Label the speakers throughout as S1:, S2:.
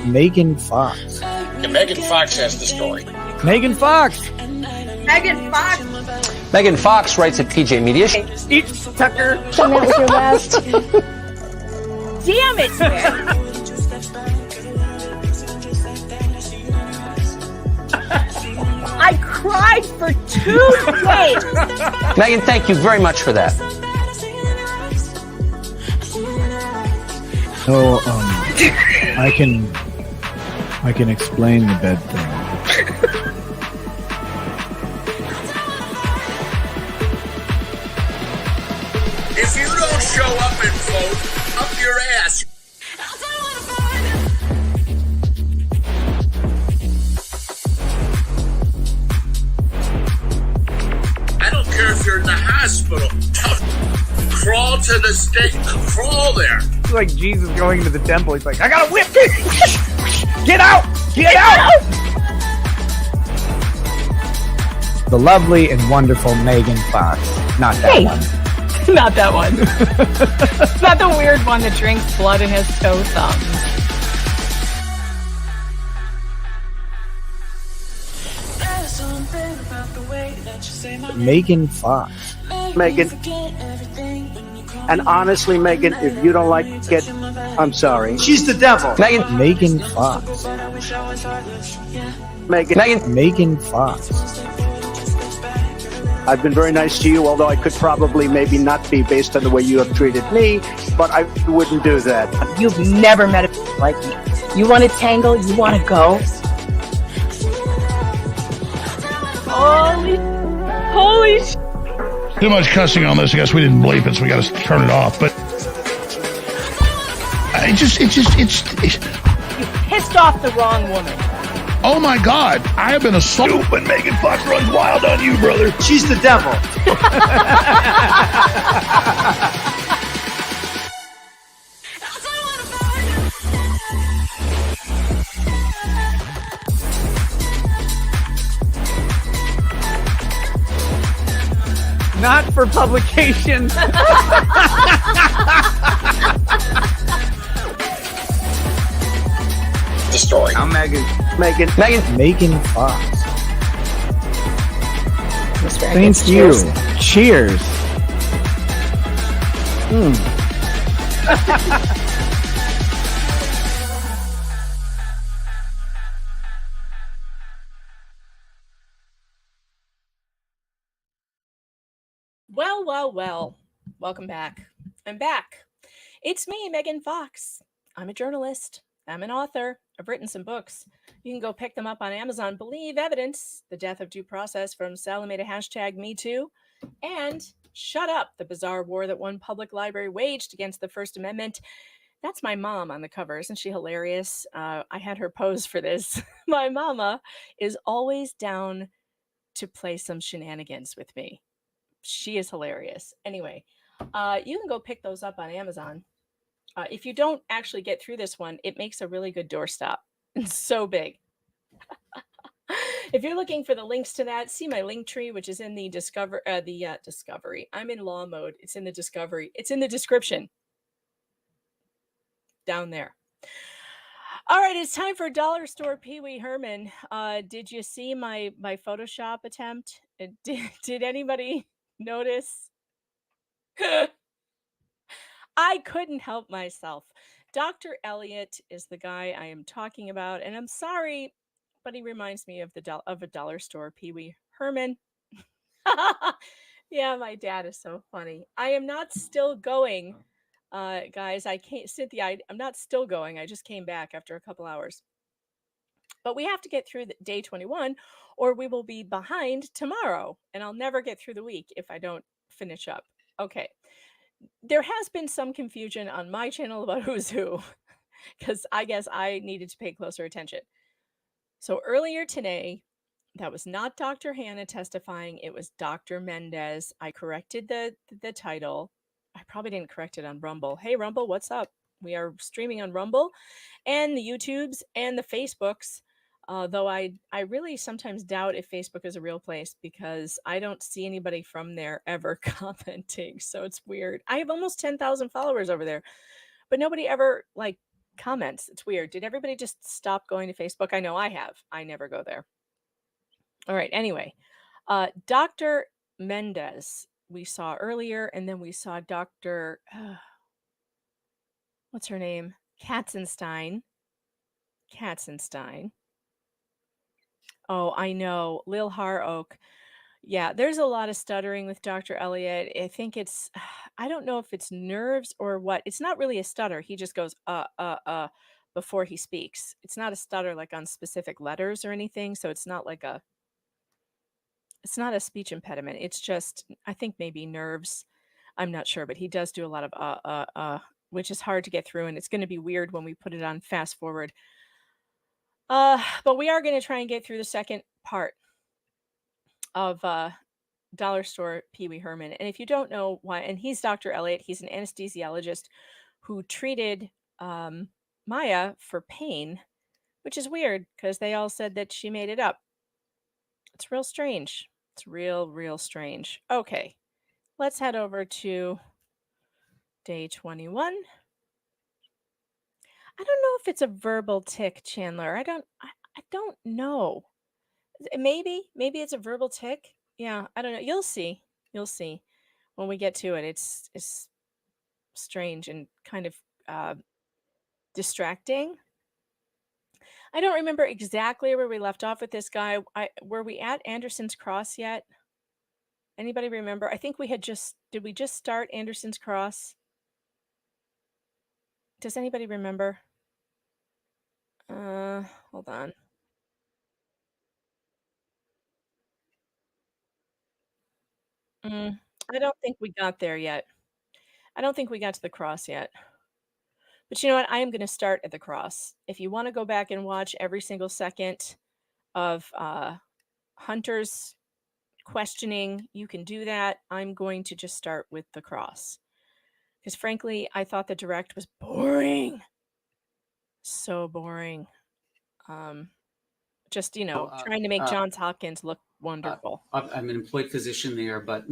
S1: Megan Fox.
S2: Yeah, Megan Fox has the story.
S1: Megan Fox.
S3: Megan Fox.
S4: Megan Fox writes at PJ Media.
S1: Eat Tucker.
S5: And that was your last.
S3: Damn it, man. I cried for 2 days.
S4: Megan, thank you very much for that.
S1: So, I can explain the bed thing.
S2: If you don't show up and vote, up your ass. I don't care if you're in the hospital. Crawl to the stake. Crawl there.
S1: It's like Jesus going into the temple. He's like, I got a whip. Get out! Get out! The lovely and wonderful Megan Fox. Not that one.
S5: Not that one. Not the weird one that drinks blood in his toe thumbs.
S1: Megan Fox.
S6: Megan. And honestly, Megan, if you don't like it, I'm sorry.
S7: She's the devil.
S1: Megan Fox. Megan Fox.
S6: I've been very nice to you, although I could probably maybe not be based on the way you have treated me, but I wouldn't do that.
S5: You've never met a like me. You want to tangle? You want to go? Holy sh!
S8: Too much cussing on this. I guess we didn't bleep it, so we got to turn it off. But it's
S5: You pissed off the wrong woman.
S8: oh my God, I have been assaulted, but Megan Fox runs wild on you, brother.
S7: She's the devil.
S1: Not for publication.
S2: The story.
S1: I'm Megan Fox. Thank you. Cheers.
S5: Well. Welcome back. I'm back. It's me, Megan Fox. I'm a journalist. I'm an author. I've written some books. You can go pick them up on Amazon. Believe Evidence, The Death of Due Process from Salameda #MeToo, and Shut Up, The Bizarre War That One Public Library Waged Against the First Amendment. That's my mom on the cover. Isn't she hilarious? I had her pose for this. My mama is always down to play some shenanigans with me. She is hilarious. Anyway, you can go pick those up on Amazon. If you don't actually get through this one, it makes a really good doorstop. It's so big. If you're looking for the links to that, see my link tree, which is in the discovery. I'm in law mode. It's in the discovery. It's in the description. Down there. All right, it's time for Dollar Store PeeWee Herman. Did you see my Photoshop attempt? Did anybody notice? I couldn't help myself. Dr. Elliot is the guy I am talking about, and I'm sorry, but he reminds me of a Dollar Store PeeWee Herman. Yeah, my dad is so funny. I am not still going, guys. I can't, Cynthia. I'm not still going. I just came back after a couple hours. But we have to get through day 21, or we will be behind tomorrow, and I'll never get through the week if I don't finish up. Okay. There has been some confusion on my channel about who's who, because I guess I needed to pay closer attention. So earlier today, that was not Dr. Hannah testifying. It was Dr. Mendez. I corrected the title. I probably didn't correct it on Rumble. Hey, Rumble, what's up? We are streaming on Rumble and the YouTubes and the Facebooks. Though I really sometimes doubt if Facebook is a real place, because I don't see anybody from there ever commenting. So it's weird. I have almost 10,000 followers over there. but nobody ever like comments. It's weird. Did everybody just stop going to Facebook? I know I have. I never go there. All right. Anyway, Dr. Mendez we saw earlier, and then we saw Dr. What's her name? Katzenstein. Oh, I know. Lil Har Oak. Yeah, there's a lot of stuttering with Dr. Elliot. I think it's, I don't know if it's nerves or what. It's not really a stutter. He just goes, before he speaks. It's not a stutter like on specific letters or anything. So it's not like it's not a speech impediment. It's just, I think maybe nerves. I'm not sure, but he does do a lot of, which is hard to get through. And it's going to be weird when we put it on fast forward. But we are going to try and get through the second part of Dollar Store PeeWee Herman. And if you don't know why, and he's Dr. Elliot, he's an anesthesiologist who treated Maya for pain, which is weird because they all said that she made it up. It's real strange. It's real strange. Okay, let's head over to day 21. I don't know if it's a verbal tic, Chandler. I don't know. Maybe it's a verbal tic. Yeah, I don't know. You'll see when we get to it. It's strange and kind of distracting. I don't remember exactly where we left off with this guy. Were we at Anderson's Cross yet? Anybody remember? I think did we just start Anderson's Cross? Does anybody remember? Hold on. I don't think we got there yet. I don't think we got to the cross yet. But you know what? I am going to start at the cross. If you want to go back and watch every single second of Hunter's questioning, you can do that. I'm going to just start with the cross. Because frankly, I thought the direct was boring. So boring. Just, trying to make Johns Hopkins look wonderful.
S7: I'm an employed physician there, but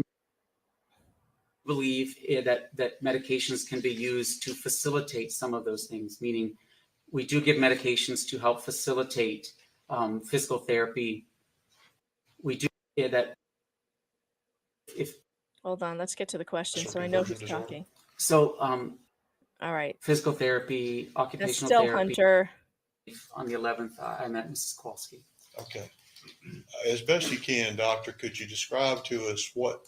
S7: believe that medications can be used to facilitate some of those things, meaning we do give medications to help facilitate physical therapy. We do that if...
S5: Hold on, let's get to the question so I know who's talking.
S7: So,
S5: all right.
S7: Physical therapy, occupational
S5: still
S7: therapy.
S5: Hunter.
S7: On the 11th, I met Mrs. Kowalski.
S9: Okay. As best you can, doctor, could you describe to us what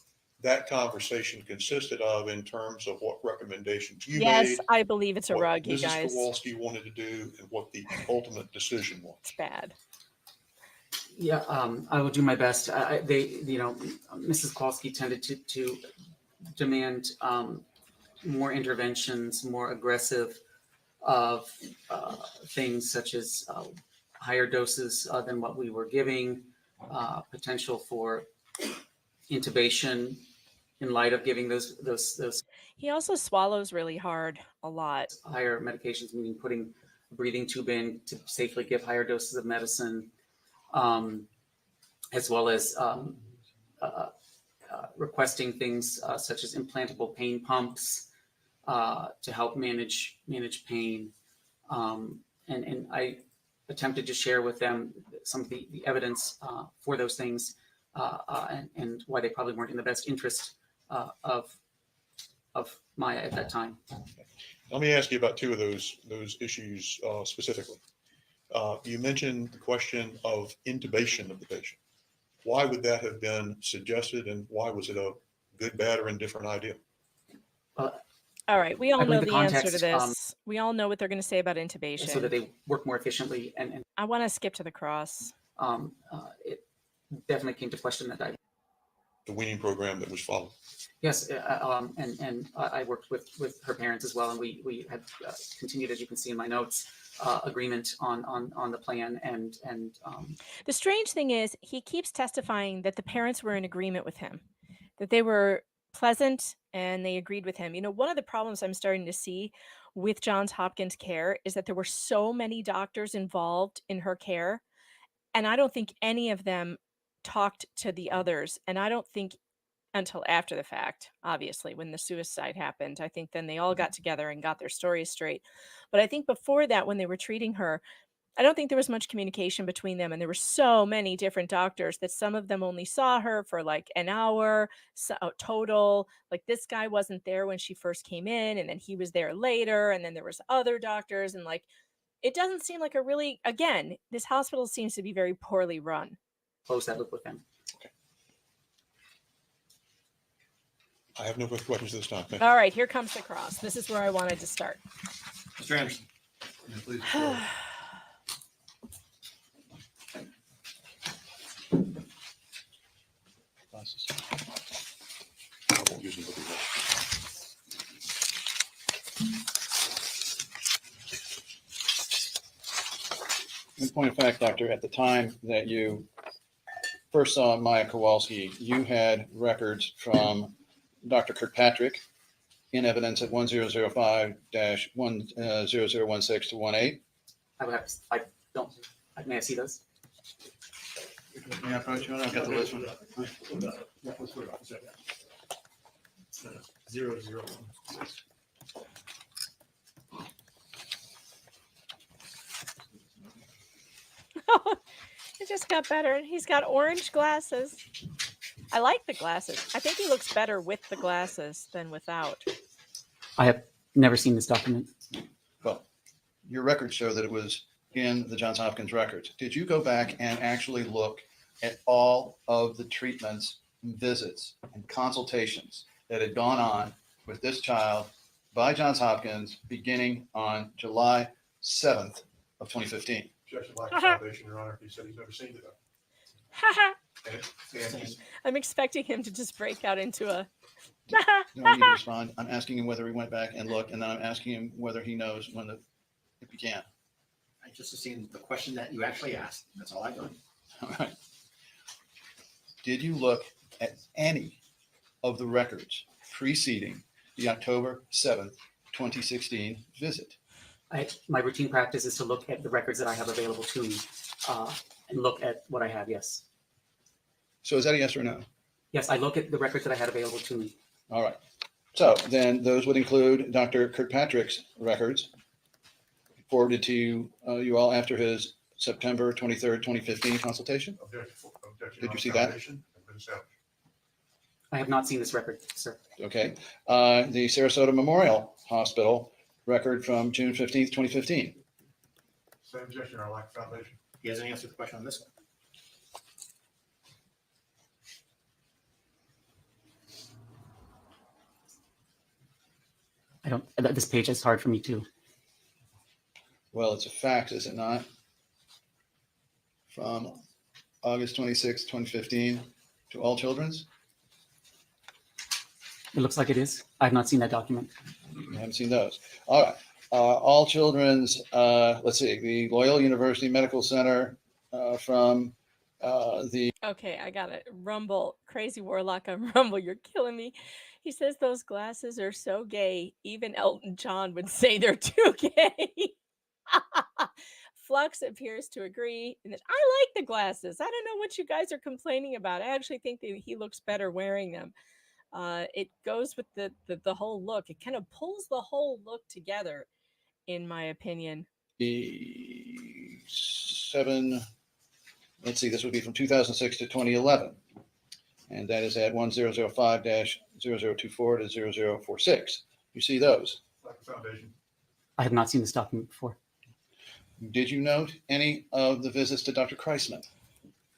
S9: that conversation consisted of in terms of what recommendations you made?
S5: Yes, I believe it's a rug, you
S9: Mrs.
S5: guys.
S9: Kowalski wanted to do and what the ultimate decision was.
S5: It's bad.
S7: Yeah, I will do my best. Mrs. Kowalski tended to demand more interventions, more aggressive of things such as higher doses than what we were giving, potential for intubation in light of giving those.
S5: He also swallows really hard a lot.
S7: Higher medications, meaning putting a breathing tube in to safely give higher doses of medicine, as well as requesting things such as implantable pain pumps to help manage pain. And I attempted to share with them some of the evidence for those things and why they probably weren't in the best interest of Maya at that time.
S9: Let me ask you about two of those issues specifically. You mentioned the question of intubation of the patient. Why would that have been suggested, and why was it a good, bad, or indifferent idea?
S5: All right, we all know the answer to this.
S7: Um,
S5: We all know what they're going to say about intubation.
S7: so that they work more efficiently. And
S5: I want to skip to the cross.
S7: it definitely came to question that.
S9: The weaning program that was followed.
S7: Yes, and I worked with her parents as well, and we had continued, as you can see in my notes, agreement on the plan. And
S5: The strange thing is he keeps testifying that the parents were in agreement with him, that they were pleasant and they agreed with him. You know, one of the problems I'm starting to see with Johns Hopkins care is that there were so many doctors involved in her care, and I don't think any of them talked to the others. And until after the fact, obviously, when the suicide happened. I think then they all got together and got their stories straight. But I think before that, when they were treating her, I don't think there was much communication between them. And there were so many different doctors that some of them only saw her for like an hour total. Like this guy wasn't there when she first came in, and then he was there later. And then there was other doctors. And like, it doesn't seem like a really, again, this hospital seems to be very poorly run.
S7: Close that loop with them.
S9: I have no further questions this time. Thank you.
S5: All right, here comes the cross. This is where I wanted to start.
S10: Mr. Anderson. Please.
S9: Glasses. I won't use them with you.
S10: In point of fact, doctor, at the time that you first saw Maya Kowalski, you had records from Dr. Kirkpatrick in evidence at 1005-10016 to 18.
S7: I don't, may I see those?
S10: May I approach you? I've got the list one.
S9: 0016.
S5: It just got better. He's got orange glasses. I like the glasses. I think he looks better with the glasses than without.
S7: I have never seen this document.
S10: Well, your records show that it was in the Johns Hopkins records. Did you go back and actually look at all of the treatments, visits, and consultations that had gone on with this child by Johns Hopkins beginning on July 7th of 2015?
S9: Objection, lack of foundation, Your Honor. He said he's never seen it.
S5: I'm expecting him to just break out into a.
S10: You don't need to respond. I'm asking him whether he went back and looked, and then I'm asking him whether he knows when it began.
S11: I just assumed the question that you actually asked. That's all I done.
S10: All right. Did you look at any of the records preceding the October 7th, 2016 visit?
S7: My routine practice is to look at the records that I have available to me and look at what I have, yes.
S10: So is that a yes or no?
S7: Yes, I look at the records that I had available to me.
S10: All right. So then those would include Dr. Kirkpatrick's records forwarded to you all after his September 23rd, 2015 consultation.
S9: Objection,
S10: Did you see that?
S7: I have not seen this record, sir.
S10: Okay. The Sarasota Memorial Hospital record from June 15th, 2015.
S9: Same objection, I lack foundation.
S11: He hasn't answered the question on this one.
S7: I don't, this page is hard for me too.
S10: Well, it's a fax, is it not? From August 26, 2015 to All Children's?
S7: It looks like it is. I have not seen that document.
S10: You haven't seen those. All right. All Children's, let's see, the Loyola University Medical Center from the...
S5: Okay, I got it. Rumble. Crazy Warlock on Rumble. You're killing me. He says those glasses are so gay. Even Elton John would say they're too gay. Flux appears to agree. And I like the glasses. I don't know what you guys are complaining about. I actually think that he looks better wearing them. It goes with the whole look. It kind of pulls the whole look together, in my opinion.
S10: The 7, let's see, this would be from 2006 to 2011. And that is at 1005-0024 to 0046. You see those?
S9: Lack of foundation.
S7: I have not seen this document before.
S10: Did you note any of the visits to Dr. Kreisman?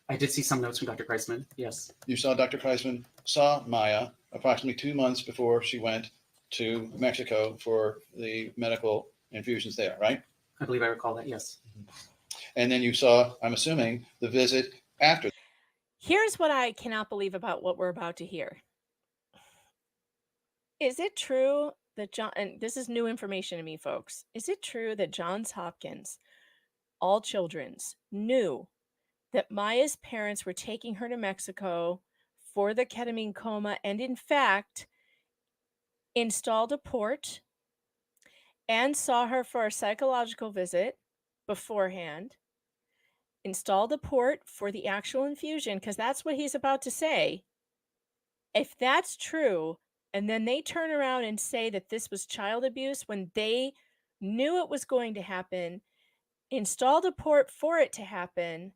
S7: I did see some notes from Dr. Kreisman, yes.
S10: You saw Dr. Kreisman saw Maya approximately 2 months before she went to Mexico for the medical infusions there, right?
S7: I believe I recall that, yes.
S10: And then you saw, I'm assuming, the visit after.
S5: Here's what I cannot believe about what we're about to hear. Is it true that and this is new information to me, folks. Is it true that Johns Hopkins, All Children's, knew that Maya's parents were taking her to Mexico for the ketamine coma and, in fact, installed a port and saw her for a psychological visit beforehand, installed a port for the actual infusion, because that's what he's about to say, If that's true, and then they turn around and say that this was child abuse when they knew it was going to happen, installed a port for it to happen,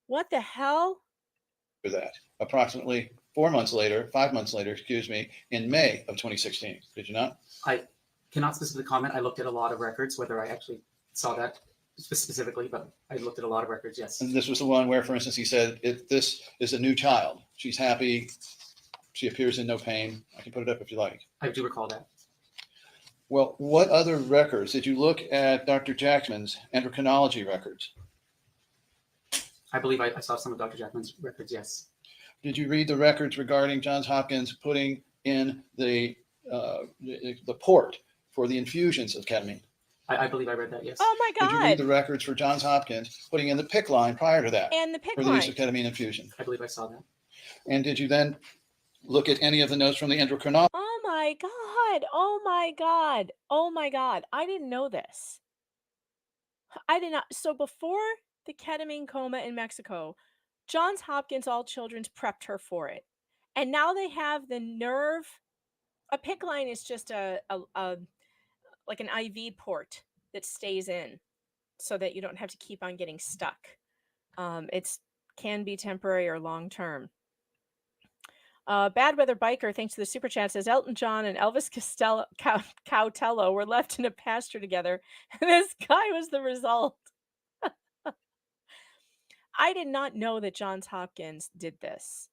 S5: what the hell?
S10: For that, approximately 4 months later, 5 months later, excuse me, in May of 2016. Did you not?
S7: I cannot specifically comment. I looked at a lot of records, whether I actually saw that specifically, but I looked at a lot of records, yes.
S10: And this was the one where, for instance, he said, if this is a new child, she's happy, she appears in no pain. I can put it up if you like.
S7: I do recall that.
S10: Well, what other records? Did you look at Dr. Jackman's endocrinology records?
S7: I believe I saw some of Dr. Jackman's records, yes.
S10: Did you read the records regarding Johns Hopkins putting in the port for the infusions of ketamine?
S7: I believe I read that, yes.
S5: Oh my God.
S10: Did you read the records for Johns Hopkins putting in the PIC line prior to that?
S5: And the PIC
S10: for the use of
S5: line.
S10: ketamine infusion?
S7: I believe I saw that.
S10: And did you then look at any of the notes from the endocrinologist?
S5: Oh my God. Oh my God. Oh my God. I didn't know this. I did not. So before the ketamine coma in Mexico, Johns Hopkins All Children's prepped her for it. And now they have the nerve. A PIC line is just like an IV port that stays in so that you don't have to keep on getting stuck. It's can be temporary or long term. Bad Weather Biker, thanks to the super chat, says Elton John and Elvis Costello were left in a pasture together, and this guy was the result. I did not know that Johns Hopkins did this.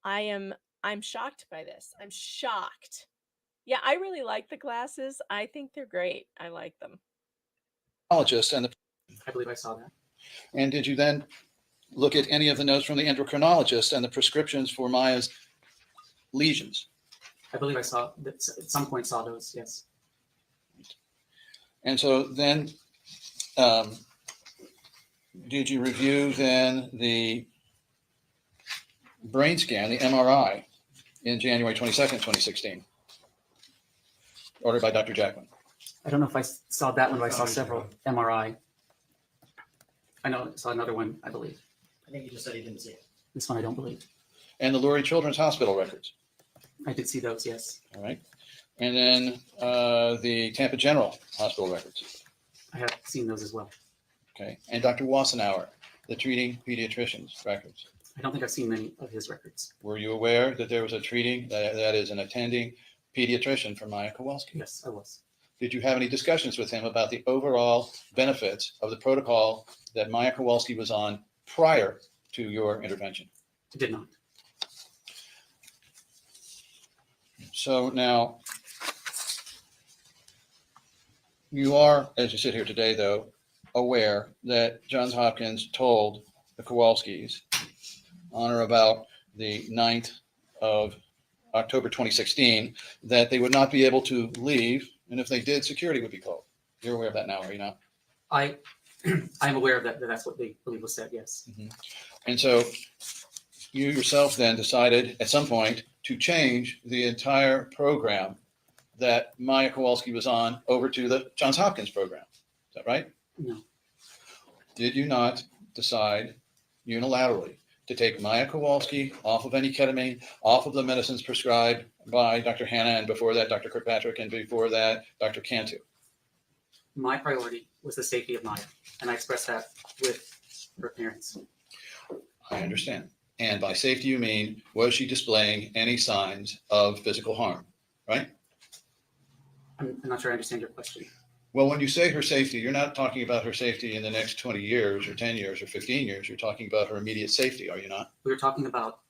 S5: I'm shocked by this. I'm shocked. Yeah, I really like the glasses. I think they're great. I like them.
S10: And
S7: I believe I saw that.
S10: And did you then look at any of the notes from the endocrinologist and the prescriptions for Maya's lesions?
S7: I believe I saw that at some point saw those, yes.
S10: And so then, did you review then the brain scan, the MRI, in January 22nd, 2016, ordered by Dr. Jackman?
S7: I don't know if I saw that one, but I saw several MRI. I know I saw another one, I believe.
S11: I think you just said he didn't see it.
S7: This one I don't believe.
S10: And the Lurie Children's Hospital records?
S7: I did see those, yes.
S10: All right. And then the Tampa General Hospital records?
S7: I have seen those as well.
S10: Okay. And Dr. Wassenauer, the treating pediatrician's records?
S7: I don't think I've seen many of his records.
S10: Were you aware that there was a treating, that is an attending pediatrician for Maya Kowalski?
S7: Yes, I was.
S10: Did you have any discussions with him about the overall benefits of the protocol that Maya Kowalski was on prior to your intervention?
S7: I did not.
S10: So now, you are, as you sit here today, though, aware that Johns Hopkins told the Kowalskis on or about the 9th of October 2016 that they would not be able to leave, and if they did, security would be called. You're aware of that now, are you not?
S7: I'm aware of that. That's what they believe was said, yes.
S10: Mm-hmm. And so you yourself then decided at some point to change the entire program that Maya Kowalski was on over to the Johns Hopkins program. Is that right?
S7: No.
S10: Did you not decide unilaterally to take Maya Kowalski off of any ketamine, off of the medicines prescribed by Dr. Hanna, and before that, Dr. Kirkpatrick, and before that, Dr. Cantu?
S7: My priority was the safety of Maya, and I expressed that with her parents.
S10: I understand. And by safety, you mean, was she displaying any signs of physical harm, right?
S7: I'm not sure I understand your question.
S10: Well, when you say her safety, you're not talking about her safety in the next 20 years or 10 years or 15 years. You're talking about her immediate safety, are you not?
S7: We were talking about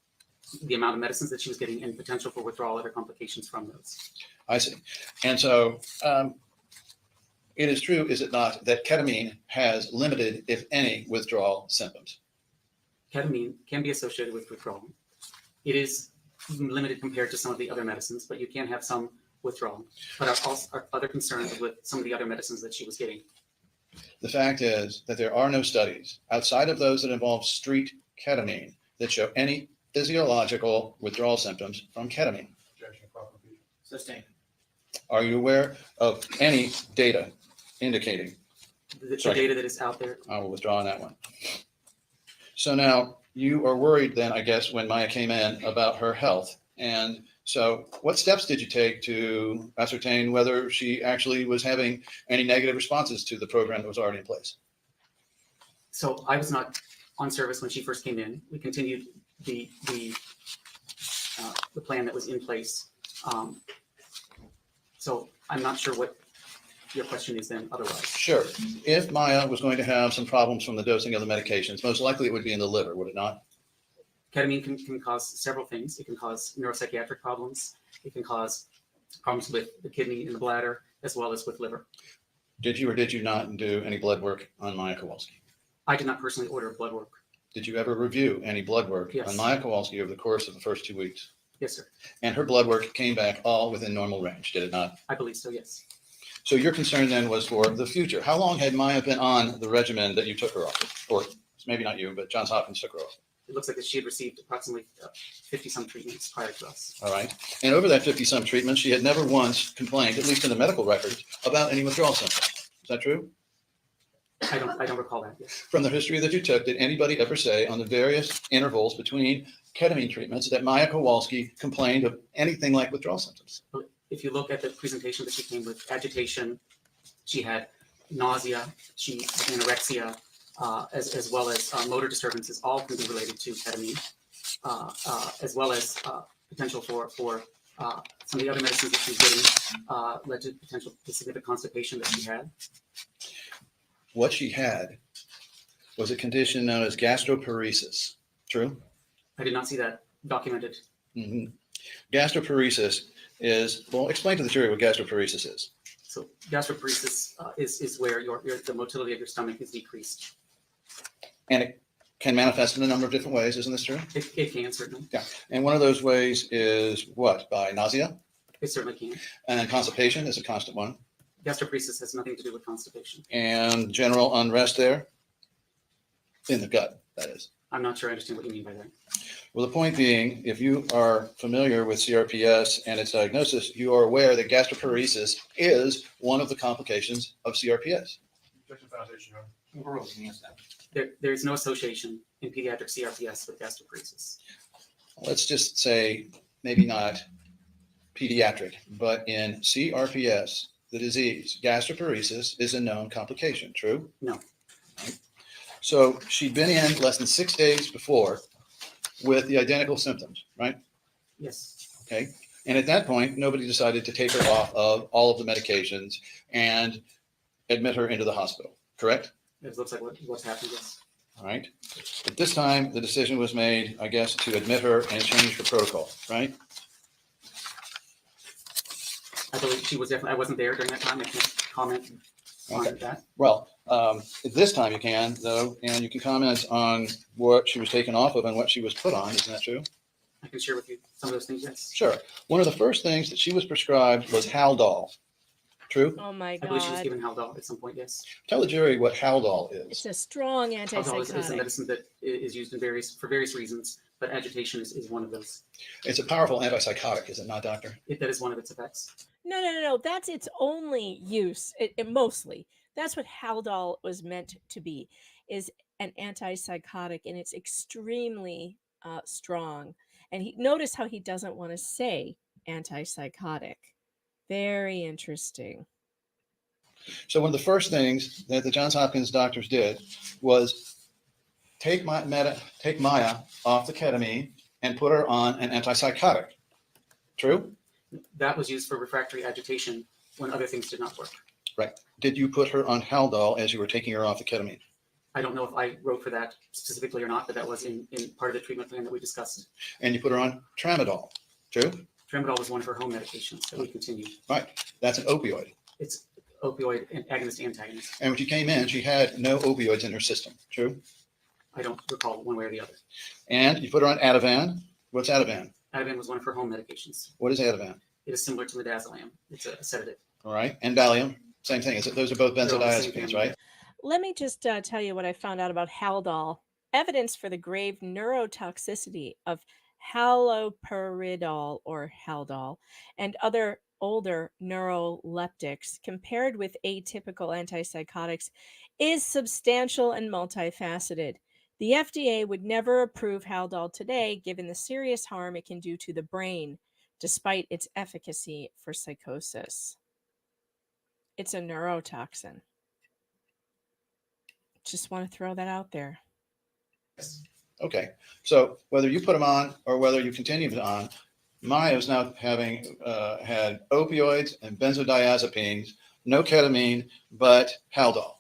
S7: the amount of medicines that she was getting and potential for withdrawal, other complications from those.
S10: I see. And so it is true, is it not, that ketamine has limited, if any, withdrawal symptoms?
S7: Ketamine can be associated with withdrawal. It is limited compared to some of the other medicines, but you can have some withdrawal. But our other concerns with some of the other medicines that she was getting.
S10: The fact is that there are no studies outside of those that involve street ketamine that show any physiological withdrawal symptoms from ketamine.
S11: Sustained.
S10: Are you aware of any data indicating?
S7: The data that is out there.
S10: I will withdraw on that one. So now you are worried then, I guess, when Maya came in about her health And so what steps did you take to ascertain whether she actually was having any negative responses to the program that was already in place?
S7: So I was not on service when she first came in. We continued the plan that was in place. So I'm not sure what your question is then otherwise.
S10: Sure. If Maya was going to have some problems from the dosing of the medications, most likely it would be in the liver, would it not?
S7: Ketamine can cause several things. It can cause neuropsychiatric problems. It can cause problems with the kidney and the bladder, as well as with liver.
S10: Did you or did you not do any blood work on Maya Kowalski?
S7: I did not personally order blood work.
S10: Did you ever review any blood work
S7: Yes.
S10: on Maya Kowalski over the course of the first 2 weeks?
S7: Yes, sir.
S10: And her blood work came back all within normal range, did it not?
S7: I believe so, yes.
S10: So your concern then was for the future. How long had Maya been on the regimen that you took her off? Or maybe not you, but Johns Hopkins took her off.
S7: It looks like that she had received approximately 50-some treatments prior to us.
S10: All right. And over that 50-some treatments, she had never once complained, at least in the medical records, about any withdrawal symptoms. Is that true?
S7: I don't recall that, yes.
S10: From the history that you took, did anybody ever say on the various intervals between ketamine treatments that Maya Kowalski complained of anything like withdrawal symptoms?
S7: If you look at the presentation that she came with, agitation, she had nausea, she had anorexia, as well as motor disturbances, all can be related to ketamine, as well as potential for some of the other medicines that she's getting led to potential significant constipation that she had.
S10: What she had was a condition known as gastroparesis. True?
S7: I did not see that documented.
S10: Mm-hmm. Gastroparesis is, well, explain to the jury what gastroparesis is.
S7: So gastroparesis is where the motility of your stomach is decreased.
S10: And it can manifest in a number of different ways, isn't this true?
S7: It can, certainly.
S10: Yeah. And one of those ways is what? By nausea?
S7: It certainly can.
S10: And then constipation is a constant one.
S7: Gastroparesis has nothing to do with constipation.
S10: And general unrest there? In the gut, that is.
S7: I'm not sure I understand what you mean by that.
S10: Well, the point being, if you are familiar with CRPS and its diagnosis, you are aware that gastroparesis is one of the complications of CRPS.
S7: There's no association in pediatric CRPS with gastroparesis.
S10: Let's just say maybe not pediatric, but in CRPS, the disease, gastroparesis is a known complication, true?
S7: No.
S10: Right. So she'd been in less than 6 days before with the identical symptoms, right?
S7: Yes.
S10: Okay. And at that point, nobody decided to take her off of all of the medications and admit her into the hospital, correct?
S7: It looks like what's happened, yes.
S10: All right. At this time, the decision was made, I guess, to admit her and change her protocol, right?
S7: I believe she was definitely, I wasn't there during that time. I can't comment on that.
S10: Well, at this time you can, though, and you can comment on what she was taken off of and what she was put on. Isn't that true?
S7: I can share with you some of those things, yes.
S10: Sure. One of the first things that she was prescribed was Haldol. True?
S5: Oh my
S7: I believe she was
S5: God.
S7: given Haldol at some point, yes.
S10: Tell the jury what Haldol is.
S5: It's a strong
S7: Haldol is a
S5: antipsychotic.
S7: medicine that is used in for various reasons, but agitation is one of those.
S10: It's a powerful antipsychotic, is it not, doctor?
S7: That is one of its effects.
S5: No. That's its only use. It mostly. That's what Haldol was meant to be, is an antipsychotic, and it's extremely strong. And notice how he doesn't want to say antipsychotic. Very interesting.
S10: So one of the first things that the Johns Hopkins doctors did was take Maya off the ketamine and put her on an antipsychotic. True?
S7: That was used for refractory agitation when other things did not work.
S10: Right. Did you put her on Haldol as you were taking her off the ketamine?
S7: I don't know if I wrote for that specifically or not, but that was in part of the treatment plan that we discussed.
S10: And you put her on Tramadol. True?
S7: Tramadol was one of her home medications that we continued.
S10: Right. That's an opioid.
S7: It's opioid and agonist-antagonist.
S10: And when she came in, she had no opioids in her system. True?
S7: I don't recall one way or the other.
S10: And you put her on Ativan. What's Ativan?
S7: Ativan was one of her home medications.
S10: What is Ativan?
S7: It is similar to midazolam. It's a sedative.
S10: All right. And Valium. Same thing. Those are both
S7: They're all the same
S10: benzodiazepines,
S7: family.
S10: right?
S5: Let me just tell you what I found out about Haldol. Evidence for the grave neurotoxicity of haloperidol or Haldol and other older neuroleptics compared with atypical antipsychotics is substantial and multifaceted. The FDA would never approve Haldol today, given the serious harm it can do to the brain, despite its efficacy for psychosis. It's a neurotoxin. Just want to throw that out there.
S10: Okay, so whether you put them on or whether you continue them on, Maya is now having had opioids and benzodiazepines, no ketamine, but Haldol.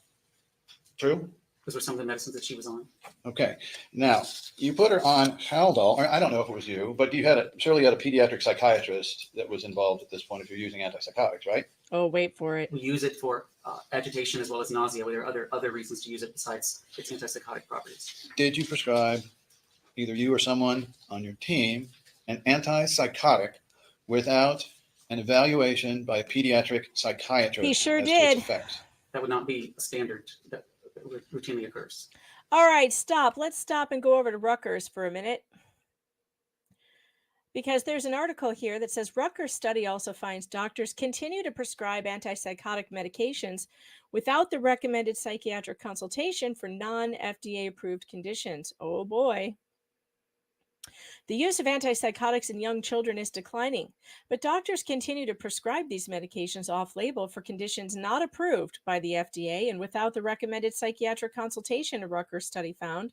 S10: True?
S7: Those were some of the medicines that she was on.
S10: Okay. Now, you put her on Haldol, or I don't know if it was you, but you surely had a pediatric psychiatrist that was involved at this point if you're using antipsychotics, right?
S5: Oh, wait for it.
S7: We use it for agitation as well as nausea. There are other reasons to use it besides its antipsychotic properties.
S10: Did you prescribe, either you or someone on your team, an antipsychotic without an evaluation by a pediatric psychiatrist?
S5: He sure
S10: as to
S5: did.
S10: its effects?
S7: That would not be a standard that routinely occurs.
S5: All right, stop. Let's stop and go over to Rutgers for a minute. Because there's an article here that says Rutgers study also finds doctors continue to prescribe antipsychotic medications without the recommended psychiatric consultation for non-FDA approved conditions. Oh boy. The use of antipsychotics in young children is declining, but doctors continue to prescribe these medications off-label for conditions not approved by the FDA and without the recommended psychiatric consultation, a Rutgers study found.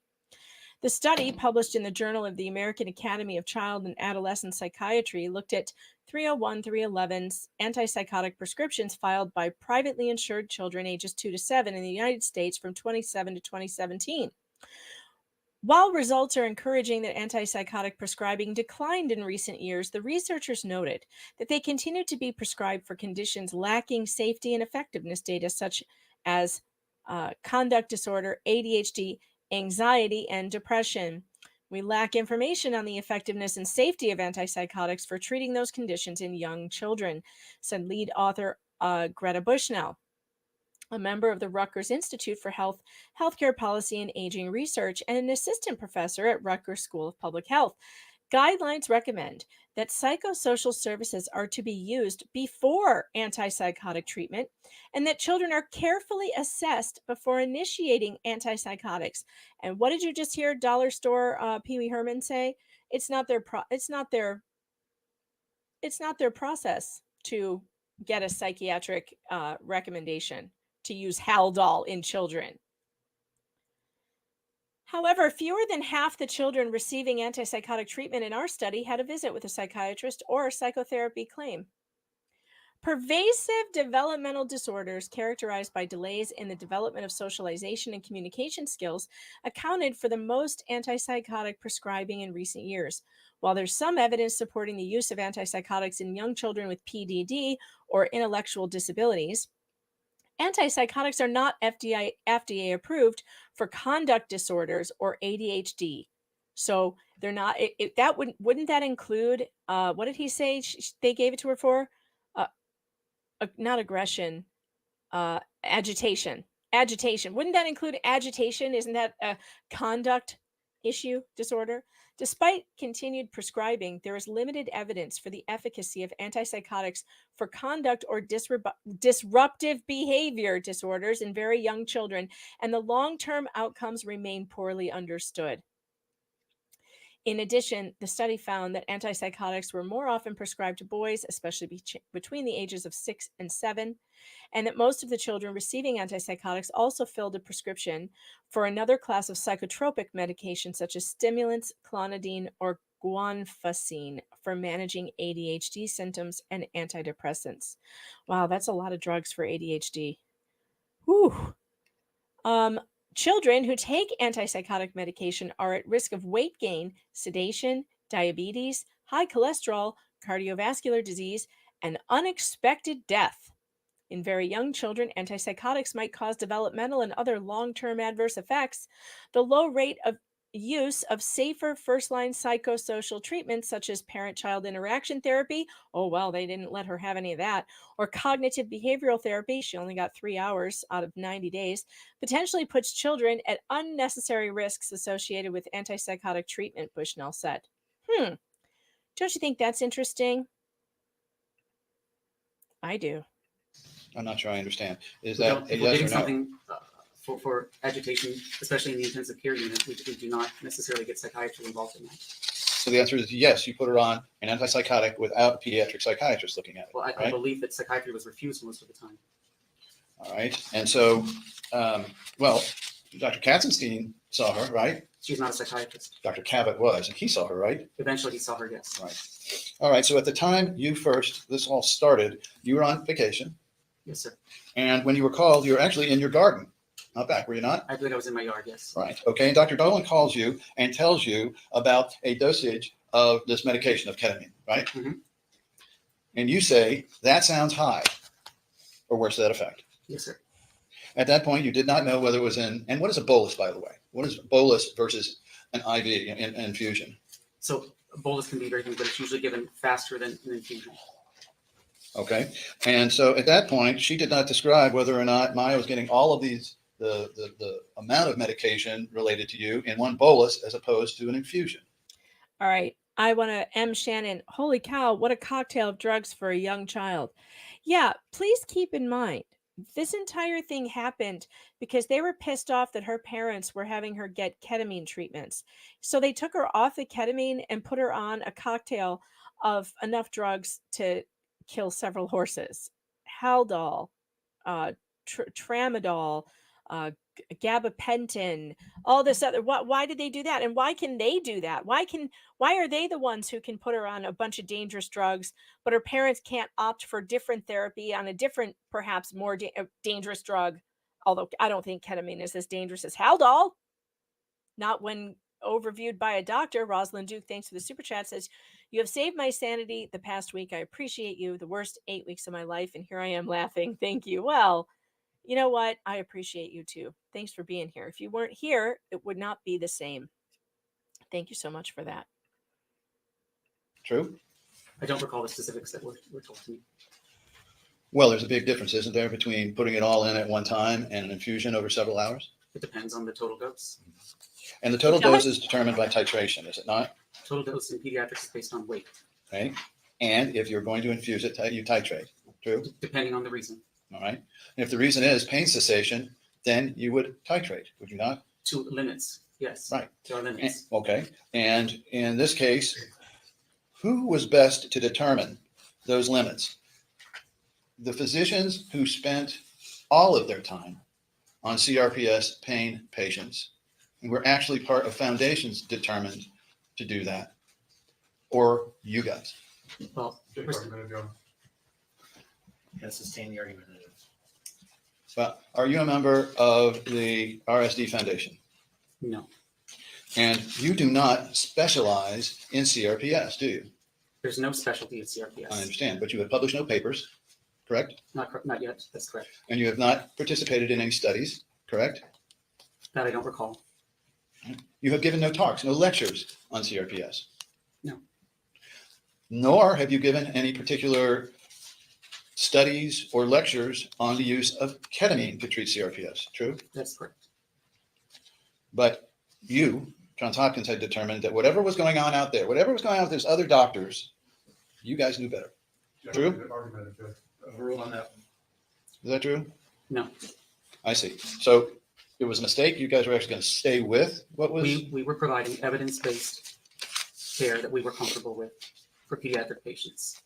S5: The study, published in the Journal of the American Academy of Child and Adolescent Psychiatry, looked at 301, 311 antipsychotic prescriptions filed by privately insured children ages 2 to 7 in the United States from 2007 to 2017. While results are encouraging that antipsychotic prescribing declined in recent years, the researchers noted that they continue to be prescribed for conditions lacking safety and effectiveness data such as conduct disorder, ADHD, anxiety, and depression. We lack information on the effectiveness and safety of antipsychotics for treating those conditions in young children, said lead author Greta Bushnell, a member of the Rutgers Institute for Healthcare Policy and Aging Research and an assistant professor at Rutgers School of Public Health. Guidelines recommend that psychosocial services are to be used before antipsychotic treatment and that children are carefully assessed before initiating antipsychotics. And what did you just hear Dollar Store PeeWee Herman say? It's not their process to get a psychiatric recommendation to use Haldol in children. However, fewer than half the children receiving antipsychotic treatment in our study had a visit with a psychiatrist or a psychotherapy claim. Pervasive developmental disorders characterized by delays in the development of socialization and communication skills accounted for the most antipsychotic prescribing in recent years. While there's some evidence supporting the use of antipsychotics in young children with PDD or intellectual disabilities, antipsychotics are not FDA approved for conduct disorders or ADHD. So they're not, wouldn't that include, what did he say they gave it to her for? Not aggression, agitation. Wouldn't that include agitation? Isn't that a conduct issue disorder? Despite continued prescribing, there is limited evidence for the efficacy of antipsychotics for conduct or disruptive behavior disorders in very young children, and the long-term outcomes remain poorly understood. In addition, the study found that antipsychotics were more often prescribed to boys, especially between the ages of 6 and 7, and that most of the children receiving antipsychotics also filled a prescription for another class of psychotropic medication such as stimulants, clonidine, or guanfacine for managing ADHD symptoms and antidepressants. Wow, that's a lot of drugs for ADHD. Whew. Children who take antipsychotic medication are at risk of weight gain, sedation, diabetes, high cholesterol, cardiovascular disease, and unexpected death. In very young children, antipsychotics might cause developmental and other long-term adverse effects. The low rate of use of safer first-line psychosocial treatments such as parent-child interaction therapy, oh well, they didn't let her have any of that, or cognitive behavioral therapy, she only got 3 hours out of 90 days, potentially puts children at unnecessary risks associated with antipsychotic treatment, Bushnell said. Don't you think that's interesting? I do.
S10: I'm not sure I understand. Is
S7: If
S10: that
S7: we're
S10: a yes
S7: getting
S10: or no?
S7: something For agitation, especially in the intensive care unit, we do not necessarily get psychiatry involved in that.
S10: So the answer is yes, you put her on an antipsychotic without a pediatric psychiatrist looking at it.
S7: Well, I
S10: right?
S7: believe that psychiatry was refused most of the time.
S10: All right. And so, well, Dr. Katzenstein saw her, right?
S7: She's not a psychiatrist.
S10: Dr. Cabot was, and he saw her, right?
S7: Eventually, he saw her, yes.
S10: Right. All right. So at the time this all started, you were on vacation.
S7: Yes, sir.
S10: And when you were called, you were actually in your garden, not back, were you not?
S7: I believe I was in my yard, yes.
S10: Right. Okay. And Dr. Dolan calls you and tells you about a dosage of this medication of ketamine, right?
S7: Mm-hmm.
S10: And you say, that sounds high, or worse to that effect.
S7: Yes, sir.
S10: At that point, you did not know whether it was in, and what is a bolus, by the way? What is bolus versus an IV infusion?
S7: So a bolus can be very good, but it's usually given faster than an infusion.
S10: Okay. And so at that point, she did not describe whether or not Maya was getting all of these, the amount of medication related to you in one bolus as opposed to an infusion.
S5: All right. I want to M. Shannon. Holy cow, what a cocktail of drugs for a young child. Yeah, please keep in mind, this entire thing happened because they were pissed off that her parents were having her get ketamine treatments. So they took her off the ketamine and put her on a cocktail of enough drugs to kill several horses. Haldol, tramadol, gabapentin, all this other. Why did they do that? And why can they do that? Why are they the ones who can put her on a bunch of dangerous drugs, but her parents can't opt for different therapy on a different, perhaps more dangerous drug? Although I don't think ketamine is as dangerous as Haldol. Not when overviewed by a doctor. Rosalind Duke, thanks for the super chat, says, you have saved my sanity the past week. I appreciate you. The worst 8 weeks of my life. And here I am laughing. Thank you. Well, you know what? I appreciate you too. Thanks for being here. If you weren't here, it would not be the same. Thank you so much for that.
S10: True.
S7: I don't recall the specifics that were told to me.
S10: Well, there's a big difference, isn't there, between putting it all in at one time and an infusion over several hours?
S7: It depends on the total dose.
S10: And the total dose is determined by titration, is it not?
S7: Total dose in pediatrics is based on weight.
S10: Okay. And if you're going to infuse it, you titrate. True.
S7: Depending on the reason.
S10: All right. And if the reason is pain cessation, then you would titrate, would you not?
S7: To limits, yes.
S10: Right.
S7: There are limits.
S10: Okay. And in this case, who was best to determine those limits? The physicians who spent all of their time on CRPS pain patients and were actually part of foundations determined to do that, or you guys?
S7: Well,
S11: Yes, sustain the argument.
S10: But are you a member of the RSD Foundation?
S7: No.
S10: And you do not specialize in CRPS, do you?
S7: There's no specialty in CRPS.
S10: I understand, but you have published no papers, correct?
S7: Not yet. That's correct.
S10: And you have not participated in any studies, correct?
S7: That I don't recall.
S10: You have given no talks, no lectures on CRPS.
S7: No.
S10: Nor have you given any particular studies or lectures on the use of ketamine to treat CRPS, true?
S7: That's correct.
S10: But you, Johns Hopkins, had determined that whatever was going on out there, whatever was going on with those other doctors, you guys knew better. True?
S11: Overruled on that.
S10: Is that true?
S7: No.
S10: I see. So it was a mistake. You guys were actually going to stay with what was?
S7: We were providing evidence-based care that we were comfortable with for pediatric patients.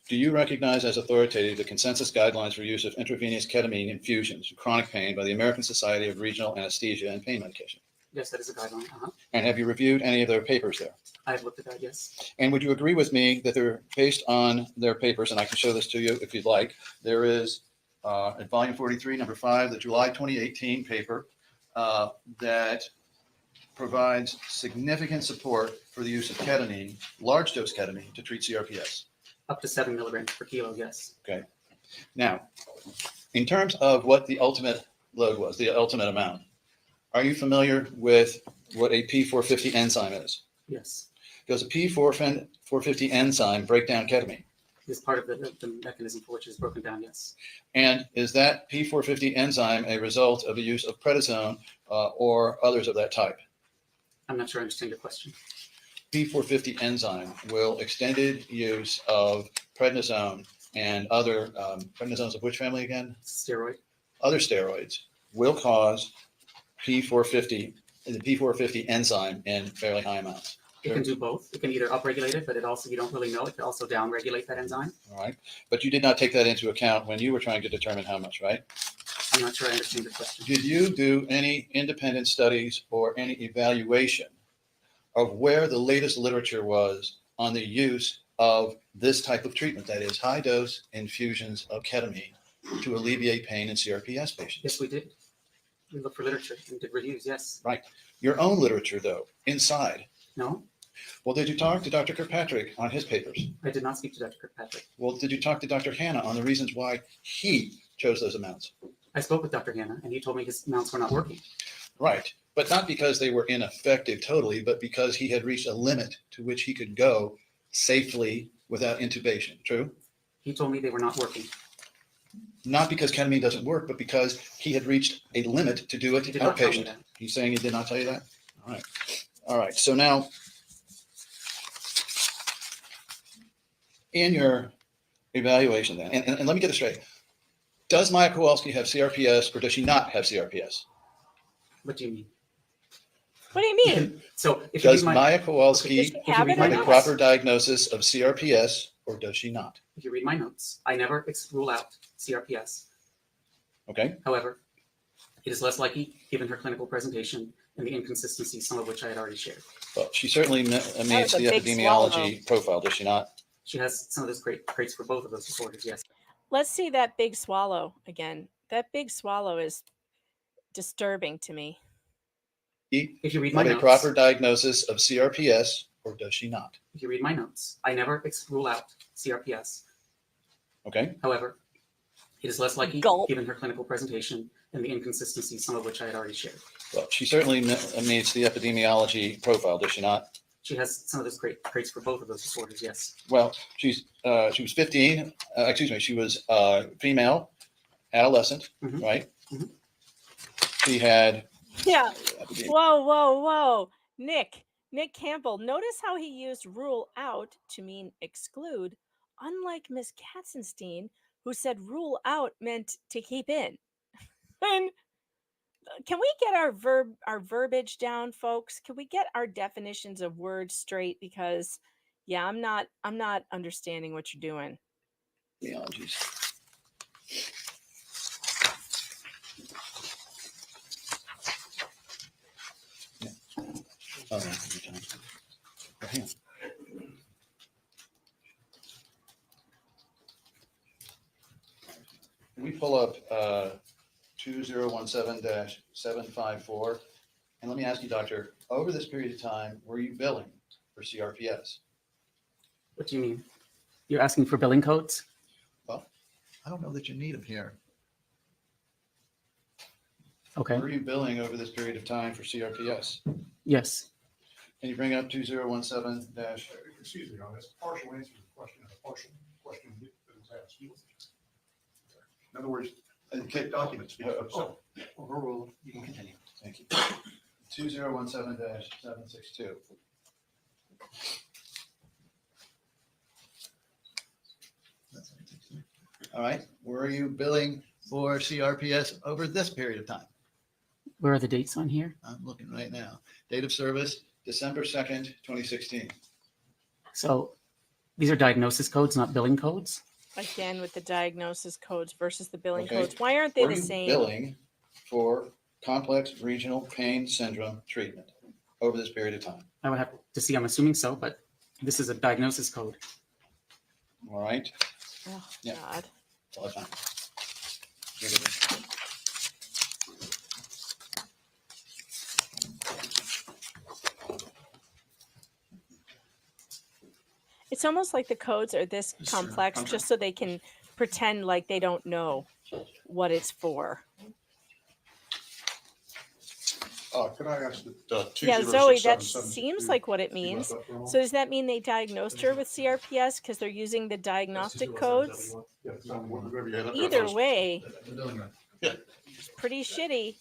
S10: Do you recognize as authoritative the consensus guidelines for use of intravenous ketamine infusions for chronic pain by the American Society of Regional Anesthesia and Pain Medication?
S7: Yes, that is a guideline.
S10: And have you reviewed any of their papers there?
S7: I've looked at that, yes.
S10: And would you agree with me that they're based on their papers, and I can show this to you if you'd like. There is at volume 43, number 5, the July 2018 paper that provides significant support for the use of ketamine, large dose ketamine, to treat CRPS.
S7: Up to 7 milligrams per kilo, yes.
S10: Okay. Now, in terms of what the ultimate load was, the ultimate amount, are you familiar with what a P450 enzyme is?
S7: Yes.
S10: Does a P450 enzyme break down ketamine?
S7: It's part of the mechanism for which it is broken down, yes.
S10: And is that P450 enzyme a result of the use of prednisone or others of that type?
S7: I'm not sure I understand your question.
S10: P450 enzyme will extended use of prednisone and other prednisones of which family again?
S7: Steroid.
S10: Other steroids will cause P450, the P450 enzyme in fairly high amounts.
S7: It can do both. It can either upregulate it, but it also, you don't really know, it can also downregulate that enzyme.
S10: All right. But you did not take that into account when you were trying to determine how much, right?
S7: I'm not sure I understand the question.
S10: Did you do any independent studies or any evaluation of where the latest literature was on the use of this type of treatment, that is high dose infusions of ketamine to alleviate pain in CRPS patients?
S7: Yes, we did. We looked for literature and did reviews, yes.
S10: Right. Your own literature, though, inside.
S7: No,
S10: Well, did you talk to Dr. Kirkpatrick on his papers?
S7: I did not speak to Dr. Kirkpatrick.
S10: Well, did you talk to Dr. Hanna on the reasons why he chose those amounts?
S7: I spoke with Dr. Hanna and he told me his amounts were not working.
S10: Right. But not because they were ineffective totally, but because he had reached a limit to which he could go safely without intubation. True?
S7: He told me they were not working.
S10: Not because ketamine doesn't work, but because he had reached a limit to do it
S7: He did not tell me
S10: outpatient.
S7: that.
S10: He's saying he did not tell you that? All right. All right. So now, in your evaluation then, and let me get this straight. Does Maya Kowalski have CRPS or does she not have CRPS?
S7: What do you mean?
S5: What do you mean?
S7: So if you
S10: Does
S7: read my,
S10: Maya Kowalski
S5: Does she have it or
S10: have a
S5: not?
S10: proper diagnosis of CRPS or does she not?
S7: if you read my notes, I never rule out CRPS.
S10: Okay.
S7: However, it is less likely given her clinical presentation and the inconsistencies, some of which I had already shared.
S10: Well, she certainly meets
S5: was a
S10: the
S5: big
S10: epidemiology profile, does she not?
S7: She has some of those traits for both of those disorders, yes.
S5: Let's see that big swallow again. That big swallow is disturbing to me.
S7: If you read my
S10: Have a
S7: notes,
S10: proper diagnosis of CRPS or does she not?
S7: if you read my notes, I never rule out CRPS.
S10: Okay.
S7: However, it is less likely
S5: Gulp.
S7: given her clinical presentation and the inconsistencies, some of which I had already shared.
S10: Well, she certainly meets the epidemiology profile, does she not?
S7: She has some of those traits for both of those disorders, yes.
S10: Well, she was 15. She was female, adolescent,
S7: Mhm.
S10: right?
S7: Mhm.
S10: She had.
S5: Yeah. Whoa. Nick Campbell, notice how he used rule out to mean exclude, unlike Miss Katzenstein, who said rule out meant to keep in. And can we get our verbiage down, folks? Can we get our definitions of words straight? Because yeah, I'm not understanding what you're doing.
S10: Epidemiologies. Yeah. Oh, hang on. Can we pull up 2017-754? And let me ask you, doctor, over this period of time, were you billing for CRPS?
S7: What do you mean? You're asking for billing codes?
S10: Well, I don't know that you need them here.
S7: Okay.
S10: Were you billing over this period of time for CRPS?
S7: Yes.
S10: Can you bring up 2017 dash?
S9: Excuse me, Your Honor, that's a partial answer to the question, and a partial question that was asked. In other words, documents.
S11: Overruled. You can continue.
S10: Thank you. 2017-762. All right. Were you billing for CRPS over this period of time?
S7: Where are the dates on here?
S10: I'm looking right now. Date of service, December 2nd, 2016.
S7: So these are diagnosis codes, not billing codes?
S5: Again, with the diagnosis codes versus the billing
S10: Okay.
S5: codes. Why aren't they
S10: Were
S5: the
S10: you
S5: same?
S10: billing for complex regional pain syndrome treatment over this period of time?
S7: I would have to see, I'm assuming so, but this is a diagnosis code.
S10: All right.
S5: Oh,
S10: Yeah.
S5: God.
S10: That's all I found.
S5: It's almost like the codes are this complex just so they can pretend like they don't know what it's for.
S9: Could I ask that?
S5: Yeah, Zoe, that seems like what it means. So does that mean they diagnosed her with CRPS because they're using the diagnostic codes? Either way,
S9: Yeah.
S5: it's pretty shitty.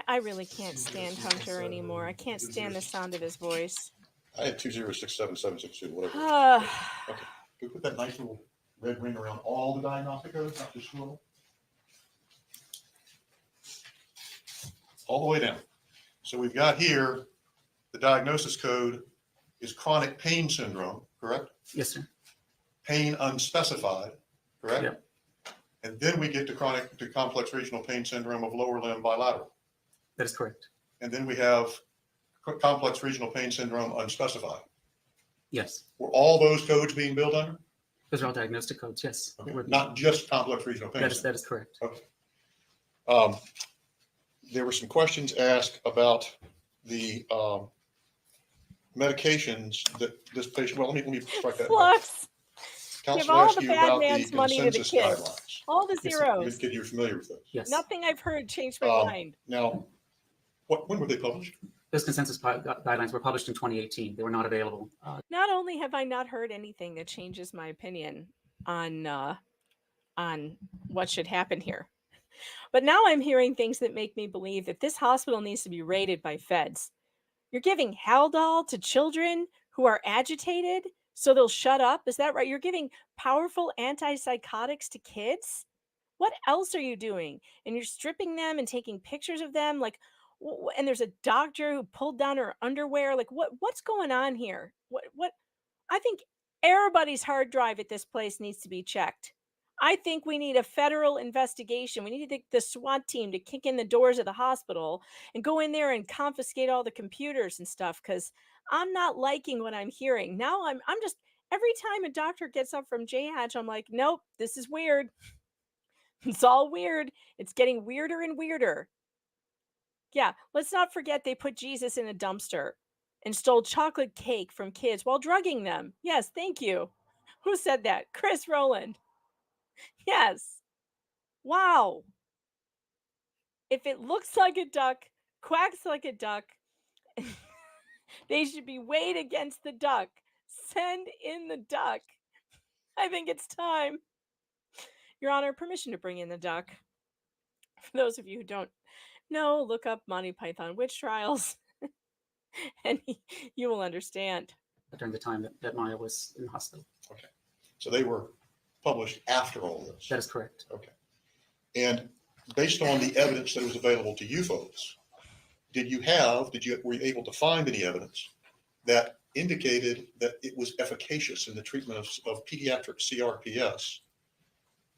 S5: I really can't stand Hunter anymore. I can't stand the sound of his voice.
S9: I had 2067-762, whatever.
S5: Uh,
S9: Okay, we put that nice little red ring around all the diagnostic codes, not just school? All the way down. So we've got here, the diagnosis code is chronic pain syndrome, correct?
S7: Yes, sir.
S9: Pain unspecified, correct?
S7: Yep.
S9: And then we get to complex regional pain syndrome of lower limb bilateral.
S7: That is correct.
S9: And then we have complex regional pain syndrome unspecified.
S7: Yes.
S9: Were all those codes being billed under?
S7: Those are all diagnostic codes. Yes.
S9: Okay. Not just complex regional pain syndrome.
S7: That is correct.
S9: Okay. There were some questions asked about the medications that this patient. Well, let me strike that.
S5: Flux. Give
S9: Counselor
S5: all
S9: asked
S5: the
S9: you
S5: bad
S9: about the
S5: man's money to the
S9: consensus
S5: kids.
S9: guidelines.
S5: All the
S7: Yes,
S5: zeros.
S9: Kid, you're familiar with those.
S7: Yes.
S5: Nothing I've heard changed my mind.
S9: Now, when were they published?
S7: Those consensus guidelines were published in 2018. They were not available.
S5: Not only have I not heard anything that changes my opinion on what should happen here, but now I'm hearing things that make me believe that this hospital needs to be raided by feds. You're giving Haldol to children who are agitated so they'll shut up. Is that right? You're giving powerful antipsychotics to kids? What else are you doing? And you're stripping them and taking pictures of them, like, and there's a doctor who pulled down her underwear. Like, what's going on here? What? I think everybody's hard drive at this place needs to be checked. I think we need a federal investigation. We need the SWAT team to kick in the doors of the hospital and go in there and confiscate all the computers and stuff, because I'm not liking what I'm hearing. Now I'm just, every time a doctor gets up from JHATCH, I'm like, nope, this is weird. It's all weird. It's getting weirder and weirder. Yeah, let's not forget they put Jesus in a dumpster and stole chocolate cake from kids while drugging them. Yes, thank you. Who said that? Chris Rowland. Yes. Wow. If it looks like a duck, quacks like a duck, they should be weighed against the duck. Send in the duck. I think it's time. Your Honor, permission to bring in the duck. For those of you who don't know, look up Monty Python Witch Trials and you will understand.
S7: During the time that Maya was in the hospital.
S9: Okay. So they were published after all this.
S7: That is correct.
S9: Okay. And based on the evidence that was available to you folks, were you able to find any evidence that indicated that it was efficacious in the treatment of pediatric CRPS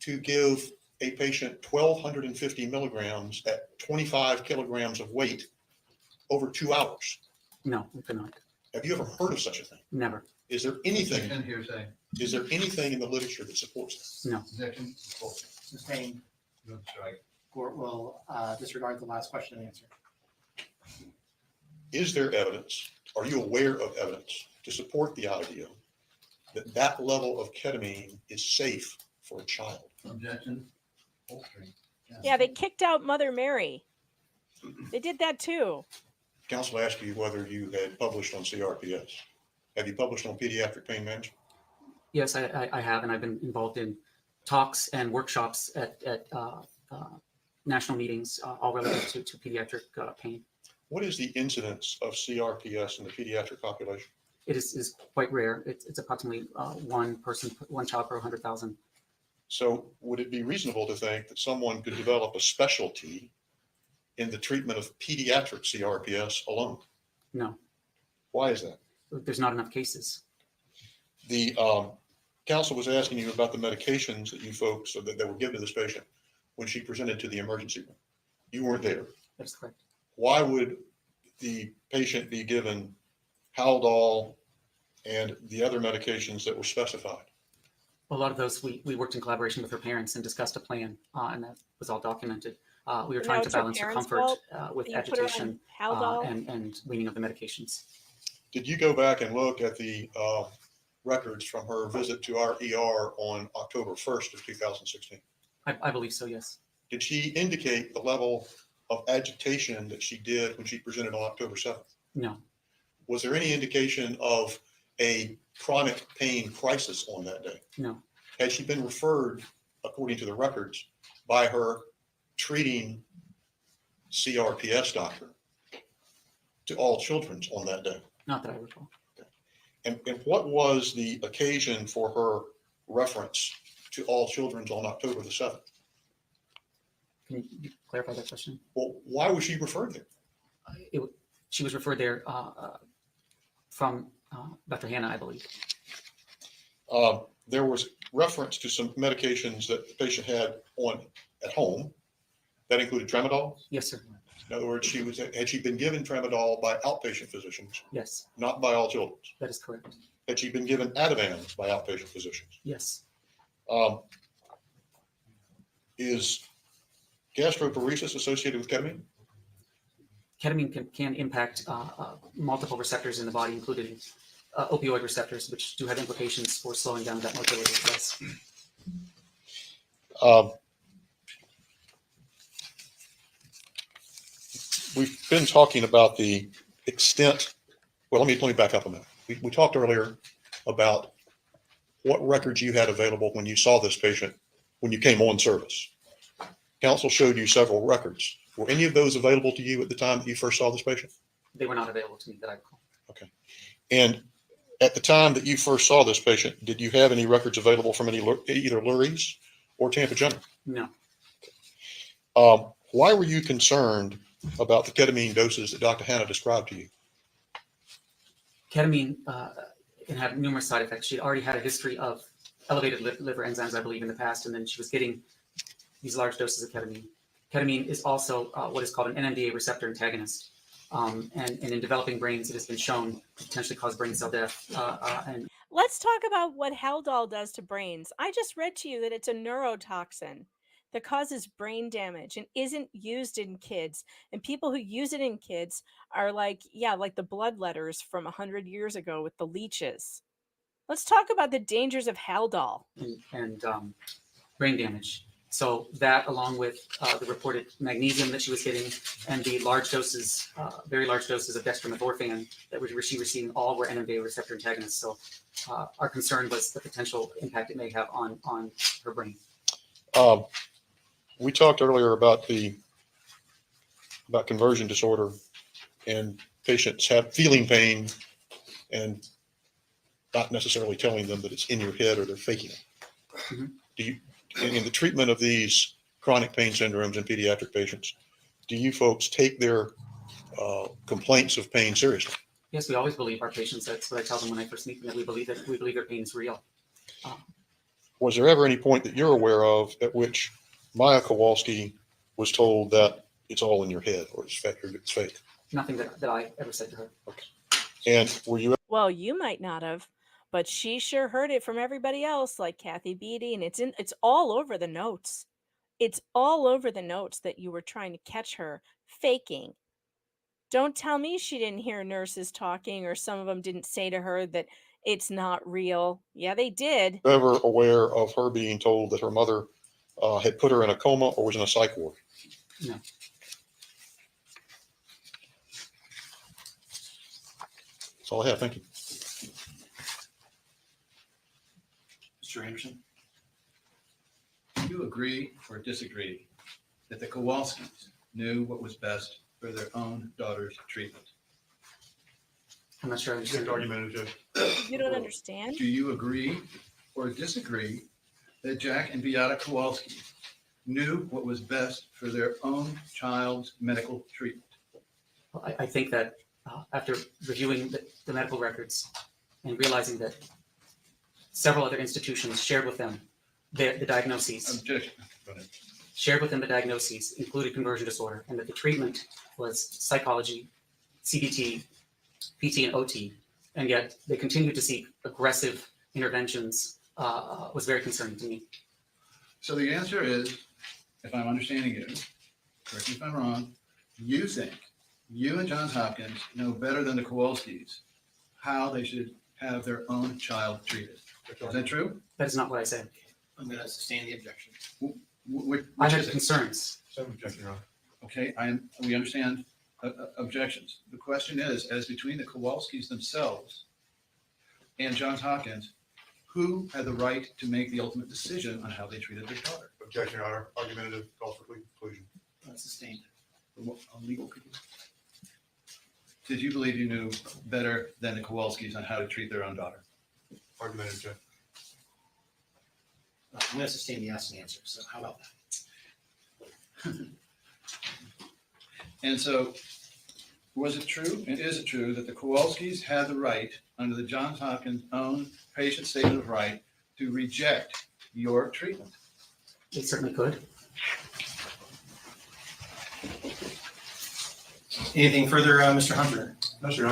S9: to give a patient 1,250 milligrams at 25 kilograms of weight over 2 hours?
S7: No, we could not.
S9: Have you ever heard of such a thing?
S7: Never.
S9: Is there anything?
S10: Hearsay.
S9: Is there anything in the literature that supports this?
S7: No.
S11: Sustained. Court will disregard the last question and answer.
S9: Is there evidence? Are you aware of evidence to support the idea that that level of ketamine is safe for a child?
S10: Objection.
S5: Yeah, they kicked out Mother Mary. They did that too.
S9: Counsel asked you whether you had published on CRPS. Have you published on pediatric pain management?
S7: Yes, I have, and I've been involved in talks and workshops at national meetings, all related to pediatric pain.
S9: What is the incidence of CRPS in the pediatric population?
S7: It is quite rare. It's approximately one child per 100,000.
S9: So would it be reasonable to think that someone could develop a specialty in the treatment of pediatric CRPS alone?
S7: No.
S9: Why is that?
S7: There's not enough cases.
S9: The counsel was asking you about the medications that you folks that were given to this patient when she presented to the emergency room. You weren't there.
S7: That's correct.
S9: Why would the patient be given Haldol and the other medications that were specified?
S7: A lot of those we worked in collaboration with her parents and discussed a plan, and that was all documented. We were trying to balance her comfort with agitation and weaning of the medications.
S9: Did you go back and look at the records from her visit to our ER on October 1st of 2016?
S7: I believe so, yes.
S9: Did she indicate the level of agitation that she did when she presented on October 7th?
S7: No.
S9: Was there any indication of a chronic pain crisis on that day?
S7: No.
S9: Had she been referred, according to the records, by her treating CRPS doctor to all children's on that day?
S7: Not that I recall.
S9: And what was the occasion for her reference to all children's on October the 7th.
S7: Can you clarify that question?
S9: Well, why was she referred there?
S7: She was referred there from Dr. Hannah, I believe.
S9: There was reference to some medications that the patient had on at home. That included tramadol.
S7: Yes, sir.
S9: In other words, had she been given tramadol by outpatient physicians?
S7: Yes.
S9: Not by all children.
S7: That is correct.
S9: Had she been given Ativan by outpatient physicians?
S7: Yes.
S9: Is gastroparesis associated with ketamine?
S7: Ketamine can impact multiple receptors in the body, including opioid receptors, which do have implications for slowing down that motility. Yes.
S9: We've been talking about the extent. Well, let me back up a minute. We talked earlier about what records you had available when you saw this patient when you came on service. Counsel showed you several records. Were any of those available to you at the time that you first saw this patient?
S7: They were not available to me that I recall.
S9: Okay. And at the time that you first saw this patient, did you have any records available from either Lurie's or Tampa General?
S7: No.
S9: Why were you concerned about the ketamine doses that Dr. Hannah described to you?
S7: Ketamine can have numerous side effects. She already had a history of elevated liver enzymes, I believe, in the past, and then she was getting these large doses of ketamine. Ketamine is also what is called an NMDA receptor antagonist. And in developing brains, it has been shown to potentially cause brain cell death. And
S5: Let's talk about what Haldol does to brains. I just read to you that it's a neurotoxin that causes brain damage and isn't used in kids. And people who use it in kids are like the bloodletters from 100 years ago with the leeches. Let's talk about the dangers of Haldol.
S7: And brain damage. So that, along with the reported magnesium that she was getting and the large doses, very large doses of dextromethorphan that she was receiving, all were NMDA receptor antagonists. So our concern was the potential impact it may have on her brain.
S9: We talked earlier about conversion disorder and patients feeling pain and not necessarily telling them that it's in your head or they're faking it.
S7: Mm-hmm.
S9: Do you, in the treatment of these chronic pain syndromes in pediatric patients, do you folks take their complaints of pain seriously?
S7: Yes, we always believe our patients. That's what I tell them when I first meet them, that we believe their pain is real.
S9: Was there ever any point that you're aware of at which Maya Kowalski was told that it's all in your head or it's fake?
S7: Nothing that I ever said to her.
S9: Okay. And were you?
S5: Well, you might not have, but she sure heard it from everybody else, like Kathy Beatty, and it's all over the notes. It's all over the notes that you were trying to catch her faking. Don't tell me she didn't hear nurses talking, or some of them didn't say to her that it's not real. Yeah, they did.
S9: Ever aware of her being told that her mother had put her in a coma or was in a psych ward?
S7: No.
S9: That's all I have. Thank you.
S10: Mr. Anderson, do you agree or disagree that the Kowalskis knew what was best for their own daughter's treatment?
S7: I'm not sure I understand.
S5: You don't understand?
S10: Do you agree or disagree that Jack and Beata Kowalski knew what was best for their own child's medical treatment?
S7: Well, I think that after reviewing the medical records and realizing that several other institutions shared with them the diagnoses.
S10: Objection. Go ahead.
S7: Shared with them the diagnoses, included conversion disorder, and that the treatment was psychology, CBT, PT, and OT, and yet they continued to seek aggressive interventions, was very concerning to me.
S10: So the answer is, if I'm understanding you, correct me if I'm wrong, you think you and Johns Hopkins know better than the Kowalskis how they should have their own child treated. Is that true?
S7: That is not what I said.
S11: I'm going to sustain the objection.
S7: I had concerns.
S10: Okay, we understand objections. The question is, as between the Kowalskis themselves and Johns Hopkins, who had the right to make the ultimate decision on how they treated their daughter?
S9: Objection, Your Honor. Argumentative, calls for conclusion.
S11: Sustained.
S10: Legal. Did you believe you knew better than the Kowalskis on how to treat their own daughter?
S9: Argumentative, Judge.
S11: I'm going to sustain the yes and answer. So how about that?
S10: And so, was it true, and is it true, that the Kowalskis had the right, under the Johns Hopkins own patient statement of right, to reject your treatment?
S7: They certainly could.
S11: Anything further, Mr. Hunter?
S9: No, sir.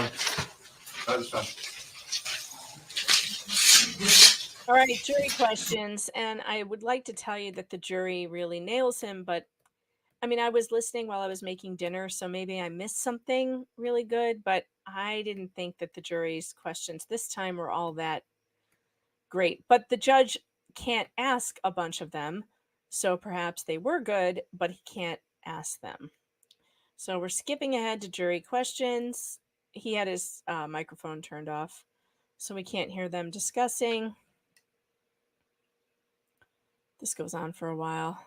S9: That is fine.
S5: All right, jury questions. And I would like to tell you that the jury really nails him, but I mean, I was listening while I was making dinner, so maybe I missed something really good, but I didn't think that the jury's questions this time were all that great. But the judge can't ask a bunch of them, so perhaps they were good, but he can't ask them. So we're skipping ahead to jury questions. He had his microphone turned off, so we can't hear them discussing. This goes on for a while.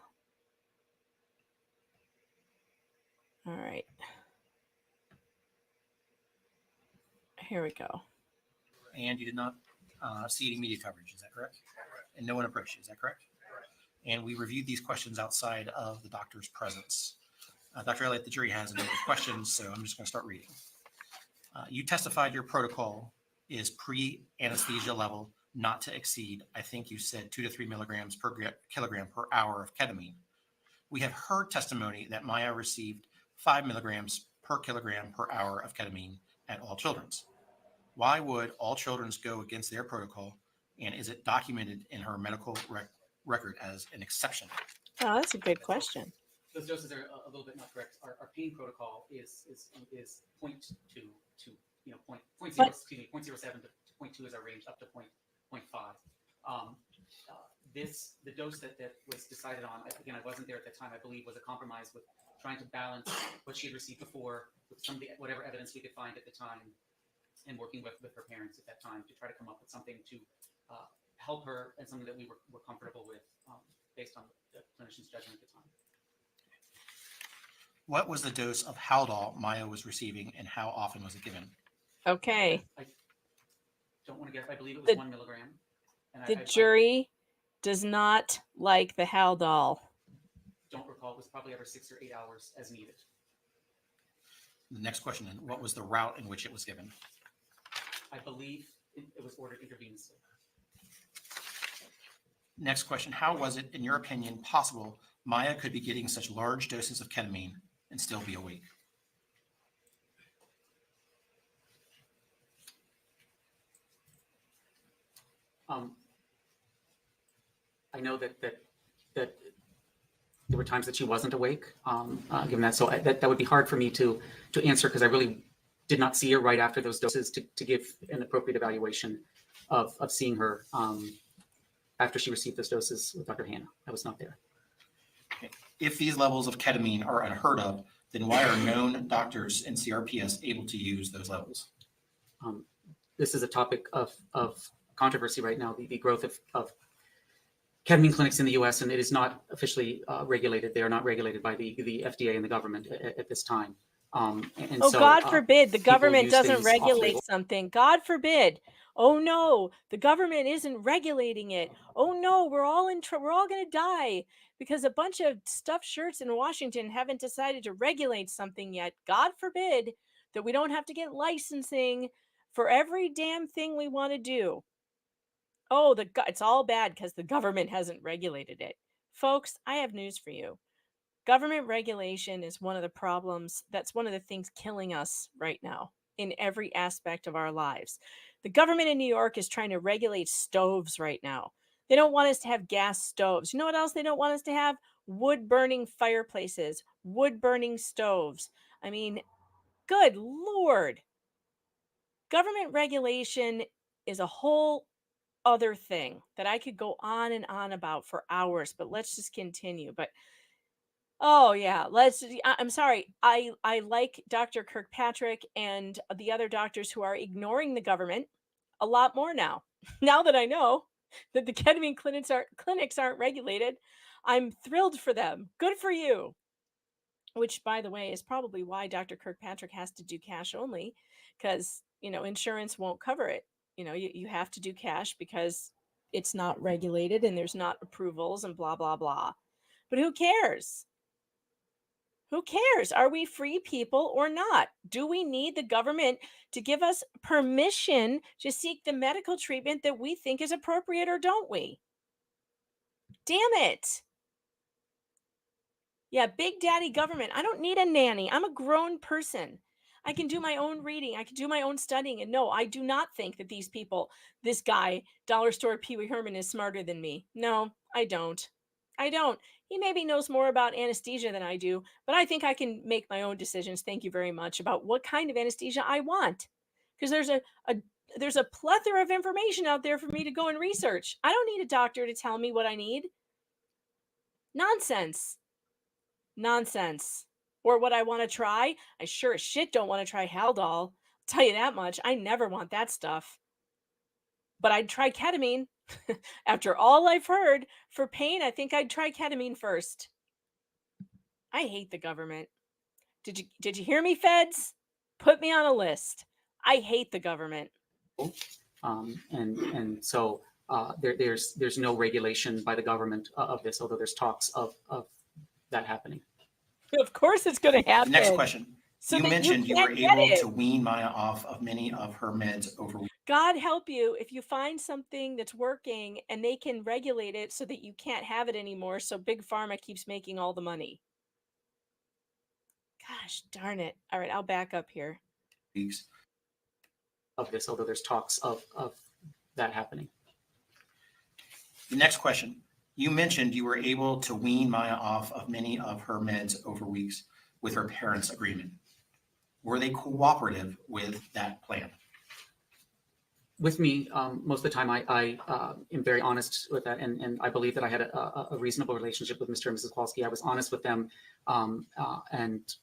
S5: All right. Here we go.
S11: And you did not see any media coverage, is that correct? And no one approached you, is that correct? And we reviewed these questions outside of the doctor's presence. Dr. Elliot, the jury has a number of questions, so I'm just going to start reading. You testified your protocol is pre-anesthesia level not to exceed, I think you said 2 to 3 milligrams per kilogram per hour of ketamine. We have heard testimony that Maya received 5 milligrams per kilogram per hour of ketamine at all children's. Why would all children's go against their protocol, and is it documented in her medical record as an exception?
S5: Oh, that's a good question.
S7: Those doses are a little bit not correct. Our pain protocol is 0.2 to 0.07 to 0.2 is our range up to 0.5. The dose that was decided on, again, I wasn't there at the time, I believe was a compromise with trying to balance what she had received before with some of the, whatever evidence we could find at the time, and working with her parents at that time to try to come up with something to help her and something that we were comfortable with based on the clinician's judgment at the time.
S11: What was the dose of Haldol Maya was receiving, and how often was it given?
S5: Okay.
S7: I don't want to guess. I believe it was 1 milligram. And
S5: the jury does not like the Haldol.
S7: Don't recall. It was probably every 6 or 8 hours as needed.
S11: The next question, then, what was the route in which it was given?
S7: I believe it was ordered intravenously.
S11: Next question, how was it, in your opinion, possible Maya could be getting such large doses of ketamine and still be awake?
S7: I know that there were times that she wasn't awake, given that. So that would be hard for me to answer, because I really did not see her right after those doses to give an appropriate evaluation of seeing her after she received those doses with Dr. Hannah. I was not there.
S11: Okay. If these levels of ketamine are unheard of, then why are known doctors in CRPS able to use those levels?
S7: This is a topic of controversy right now, the growth of ketamine clinics in the U.S., and it is not officially regulated. They are not regulated by the FDA and the government at this time.
S5: God forbid the government doesn't regulate something. God forbid. Oh no, the government isn't regulating it. Oh no, we're all going to die because a bunch of stuffed shirts in Washington haven't decided to regulate something yet. God forbid that we don't have to get licensing for every damn thing we want to do. Oh, it's all bad because the government hasn't regulated it. Folks, I have news for you. Government regulation is one of the problems. That's one of the things killing us right now in every aspect of our lives. The government in New York is trying to regulate stoves right now. They don't want us to have gas stoves. You know what else they don't want us to have? Wood-burning fireplaces, wood-burning stoves. I mean, good Lord. Government regulation is a whole other thing that I could go on and on about for hours, but let's just continue. But oh yeah, I'm sorry. I like Dr. Kirkpatrick and the other doctors who are ignoring the government a lot more now. Now that I know that the ketamine clinics aren't regulated, I'm thrilled for them. Good for you. Which, by the way, is probably why Dr. Kirkpatrick has to do cash only, because insurance won't cover it. You have to do cash because it's not regulated and there's not approvals and blah, blah, blah. But who cares? Who cares? Are we free people or not? Do we need the government to give us permission to seek the medical treatment that we think is appropriate, or don't we? Damn it. Yeah, big daddy government. I don't need a nanny. I'm a grown person. I can do my own reading. I can do my own studying. And no, I do not think that these people, this guy, Dollar Store PeeWee Herman, is smarter than me. No, I don't. I don't. He maybe knows more about anesthesia than I do, but I think I can make my own decisions. Thank you very much, about what kind of anesthesia I want. Because there's a plethora of information out there for me to go and research. I don't need a doctor to tell me what I need. Nonsense. Nonsense. Or what I want to try. I sure as shit don't want to try Haldol. I'll tell you that much. I never want that stuff. But I'd try ketamine. After all I've heard for pain, I think I'd try ketamine first. I hate the government. Did you hear me, feds? Put me on a list. I hate the government.
S7: And so there's no regulation by the government of this, although there's talks of that happening.
S5: Of course it's going to happen.
S11: Next question.
S5: So
S11: you mentioned you were able to wean Maya off of many of her meds over weeks.
S5: God help you if you find something that's working and they can regulate it so that you can't have it anymore, so Big Pharma keeps making all the money. Gosh darn it. All right, I'll back up here.
S7: Of this, although there's talks of that happening.
S11: The next question. You mentioned you were able to wean Maya off of many of her meds over weeks with her parents' agreement. Were they cooperative with that plan?
S7: With me, most of the time, I am very honest with that, and I believe that I had a reasonable relationship with Mr. and Mrs. Kowalski. I was honest with them, and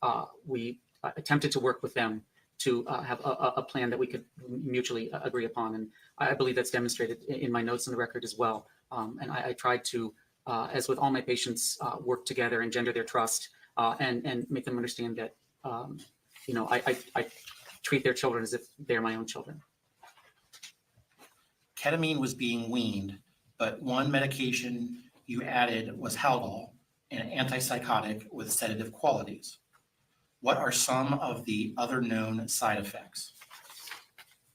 S7: we attempted to work with them to have a plan that we could mutually agree upon. And I believe that's demonstrated in my notes in the record as well. And I tried to, as with all my patients, work together, engender their trust, and make them understand that, I treat their children as if they're my own children.
S11: Ketamine was being weaned, but one medication you added was Haldol, an antipsychotic with sedative qualities. What are some of the other known side effects?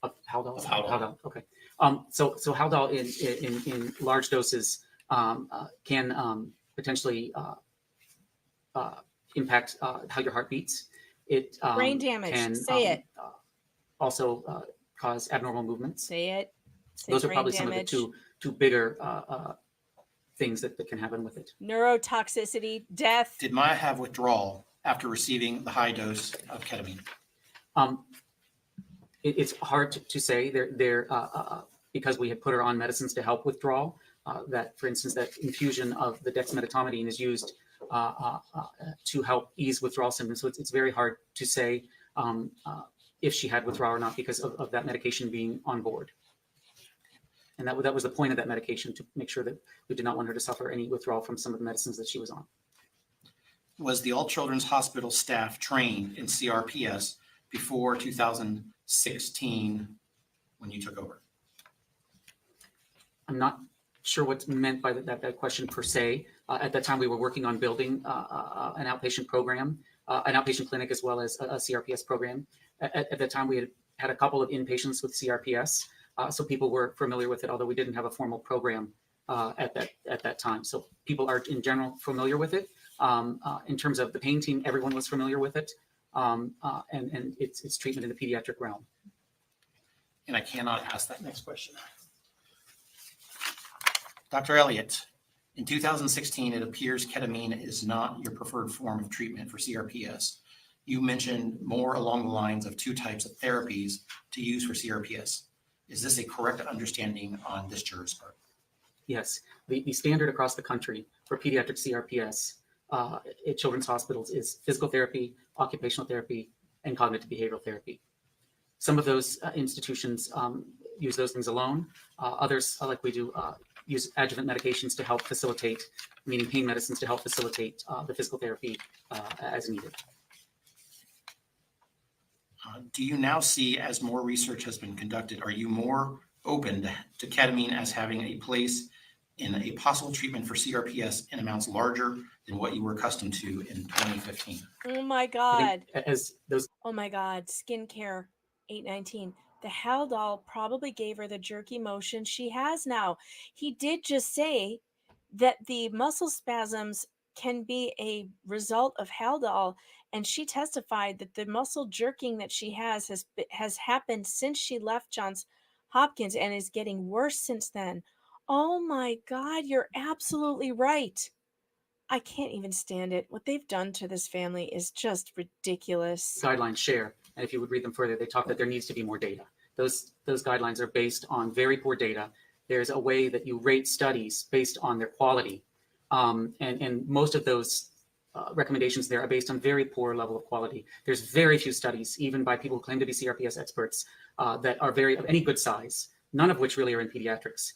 S7: Of Haldol?
S11: Of Haldol.
S7: Okay. So Haldol in large doses can potentially impact how your heart beats. It
S5: brain damage.
S7: Can,
S5: Say it.
S7: Also cause abnormal movements.
S5: Say it. Say
S7: Those are
S5: brain
S7: probably
S5: damage.
S7: some of the two bigger things that can happen with it.
S5: Neurotoxicity, death.
S11: Did Maya have withdrawal after receiving the high dose of ketamine?
S7: It's hard to say. Because we had put her on medicines to help withdrawal. That, for instance, that infusion of the dexmedetomidine is used to help ease withdrawal symptoms. So it's very hard to say if she had withdrawal or not because of that medication being on board. And that was the point of that medication, to make sure that we did not want her to suffer any withdrawal from some of the medicines that she was on.
S11: Was the All Children's Hospital staff trained in CRPS before 2016 when you took over?
S7: I'm not sure what's meant by that question per se. At that time, we were working on building an outpatient program, an outpatient clinic, as well as a CRPS program. At that time, we had a couple of inpatients with CRPS, so people were familiar with it, although we didn't have a formal program at that time. So people are in general familiar with it. In terms of the pain team, everyone was familiar with it, and its treatment in the pediatric realm.
S11: And I cannot ask that next question. Dr. Elliot, in 2016, it appears ketamine is not your preferred form of treatment for CRPS. You mentioned more along the lines of two types of therapies to use for CRPS. Is this a correct understanding on this juror's part?
S7: Yes. The standard across the country for pediatric CRPS at children's hospitals is physical therapy, occupational therapy, and cognitive behavioral therapy. Some of those institutions use those things alone. Others, like we do, use adjuvant medications to help facilitate, meaning pain medicines to help facilitate the physical therapy as needed.
S11: Do you now see, as more research has been conducted, are you more opened to ketamine as having a place in a possible treatment for CRPS in amounts larger than what you were accustomed to in 2015?
S5: Oh my
S7: I
S5: God.
S7: think as those
S5: Oh my God. Skincare 819. The Haldol probably gave her the jerky motion she has now. He did just say that the muscle spasms can be a result of Haldol, and she testified that the muscle jerking that she has happened since she left Johns Hopkins and is getting worse since then. Oh my God, you're absolutely right. I can't even stand it. What they've done to this family is just ridiculous.
S7: guidelines share, and if you would read them further, they talk that there needs to be more data. Those guidelines are based on very poor data. There's a way that you rate studies based on their quality, and most of those recommendations there are based on very poor level of quality. There's very few studies, even by people who claim to be CRPS experts, that are of any good size. None of which really are in pediatrics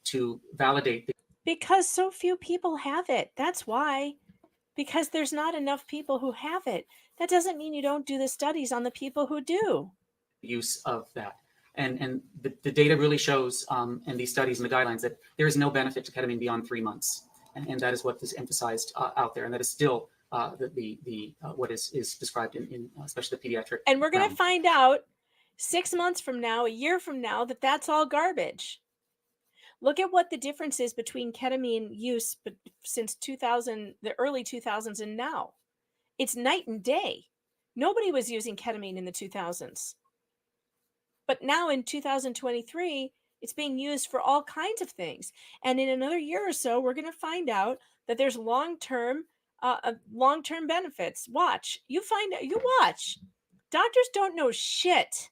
S7: to validate.
S5: Because so few people have it. That's why. Because there's not enough people who have it. That doesn't mean you don't do the studies on the people who do.
S7: Use of that. And the data really shows, and these studies and the guidelines, that there is no benefit to ketamine beyond 3 months. And that is what is emphasized out there. And that is still what is described in especially the pediatric.
S5: And we're going to find out 6 months from now, a year from now, that that's all garbage. Look at what the difference is between ketamine use since the early 2000s and now. It's night and day. Nobody was using ketamine in the 2000s. But now in 2023, it's being used for all kinds of things. And in another year or so, we're going to find out that there's long-term benefits. Watch. You watch. Doctors don't know shit.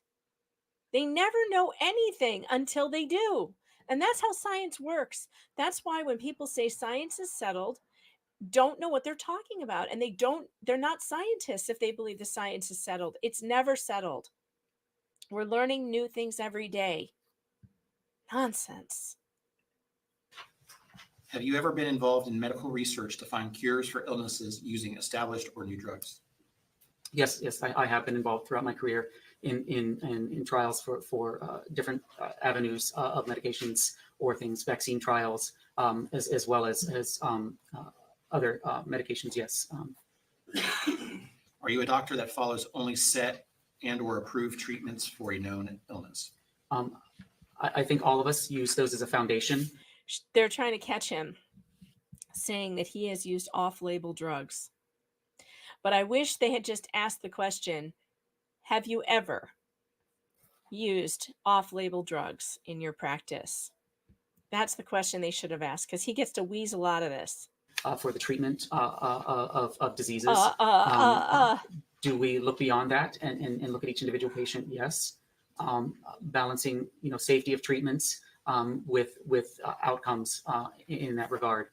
S5: They never know anything until they do. And that's how science works. That's why when people say science is settled, don't know what they're talking about. And they're not scientists if they believe the science is settled. It's never settled. We're learning new things every day. Nonsense.
S11: Have you ever been involved in medical research to find cures for illnesses using established or new drugs?
S7: Yes, I have been involved throughout my career in trials for different avenues of medications or things, vaccine trials, as well as other medications. Yes.
S11: Are you a doctor that follows only set and or approved treatments for a known illness?
S7: I think all of us use those as a foundation.
S5: They're trying to catch him, saying that he has used off-label drugs. But I wish they had just asked the question, have you ever used off-label drugs in your practice? That's the question they should have asked, because he gets to weasel out of this.
S7: For the treatment of diseases. Do we look beyond that and look at each individual patient? Yes. Balancing, safety of treatments with outcomes in that regard.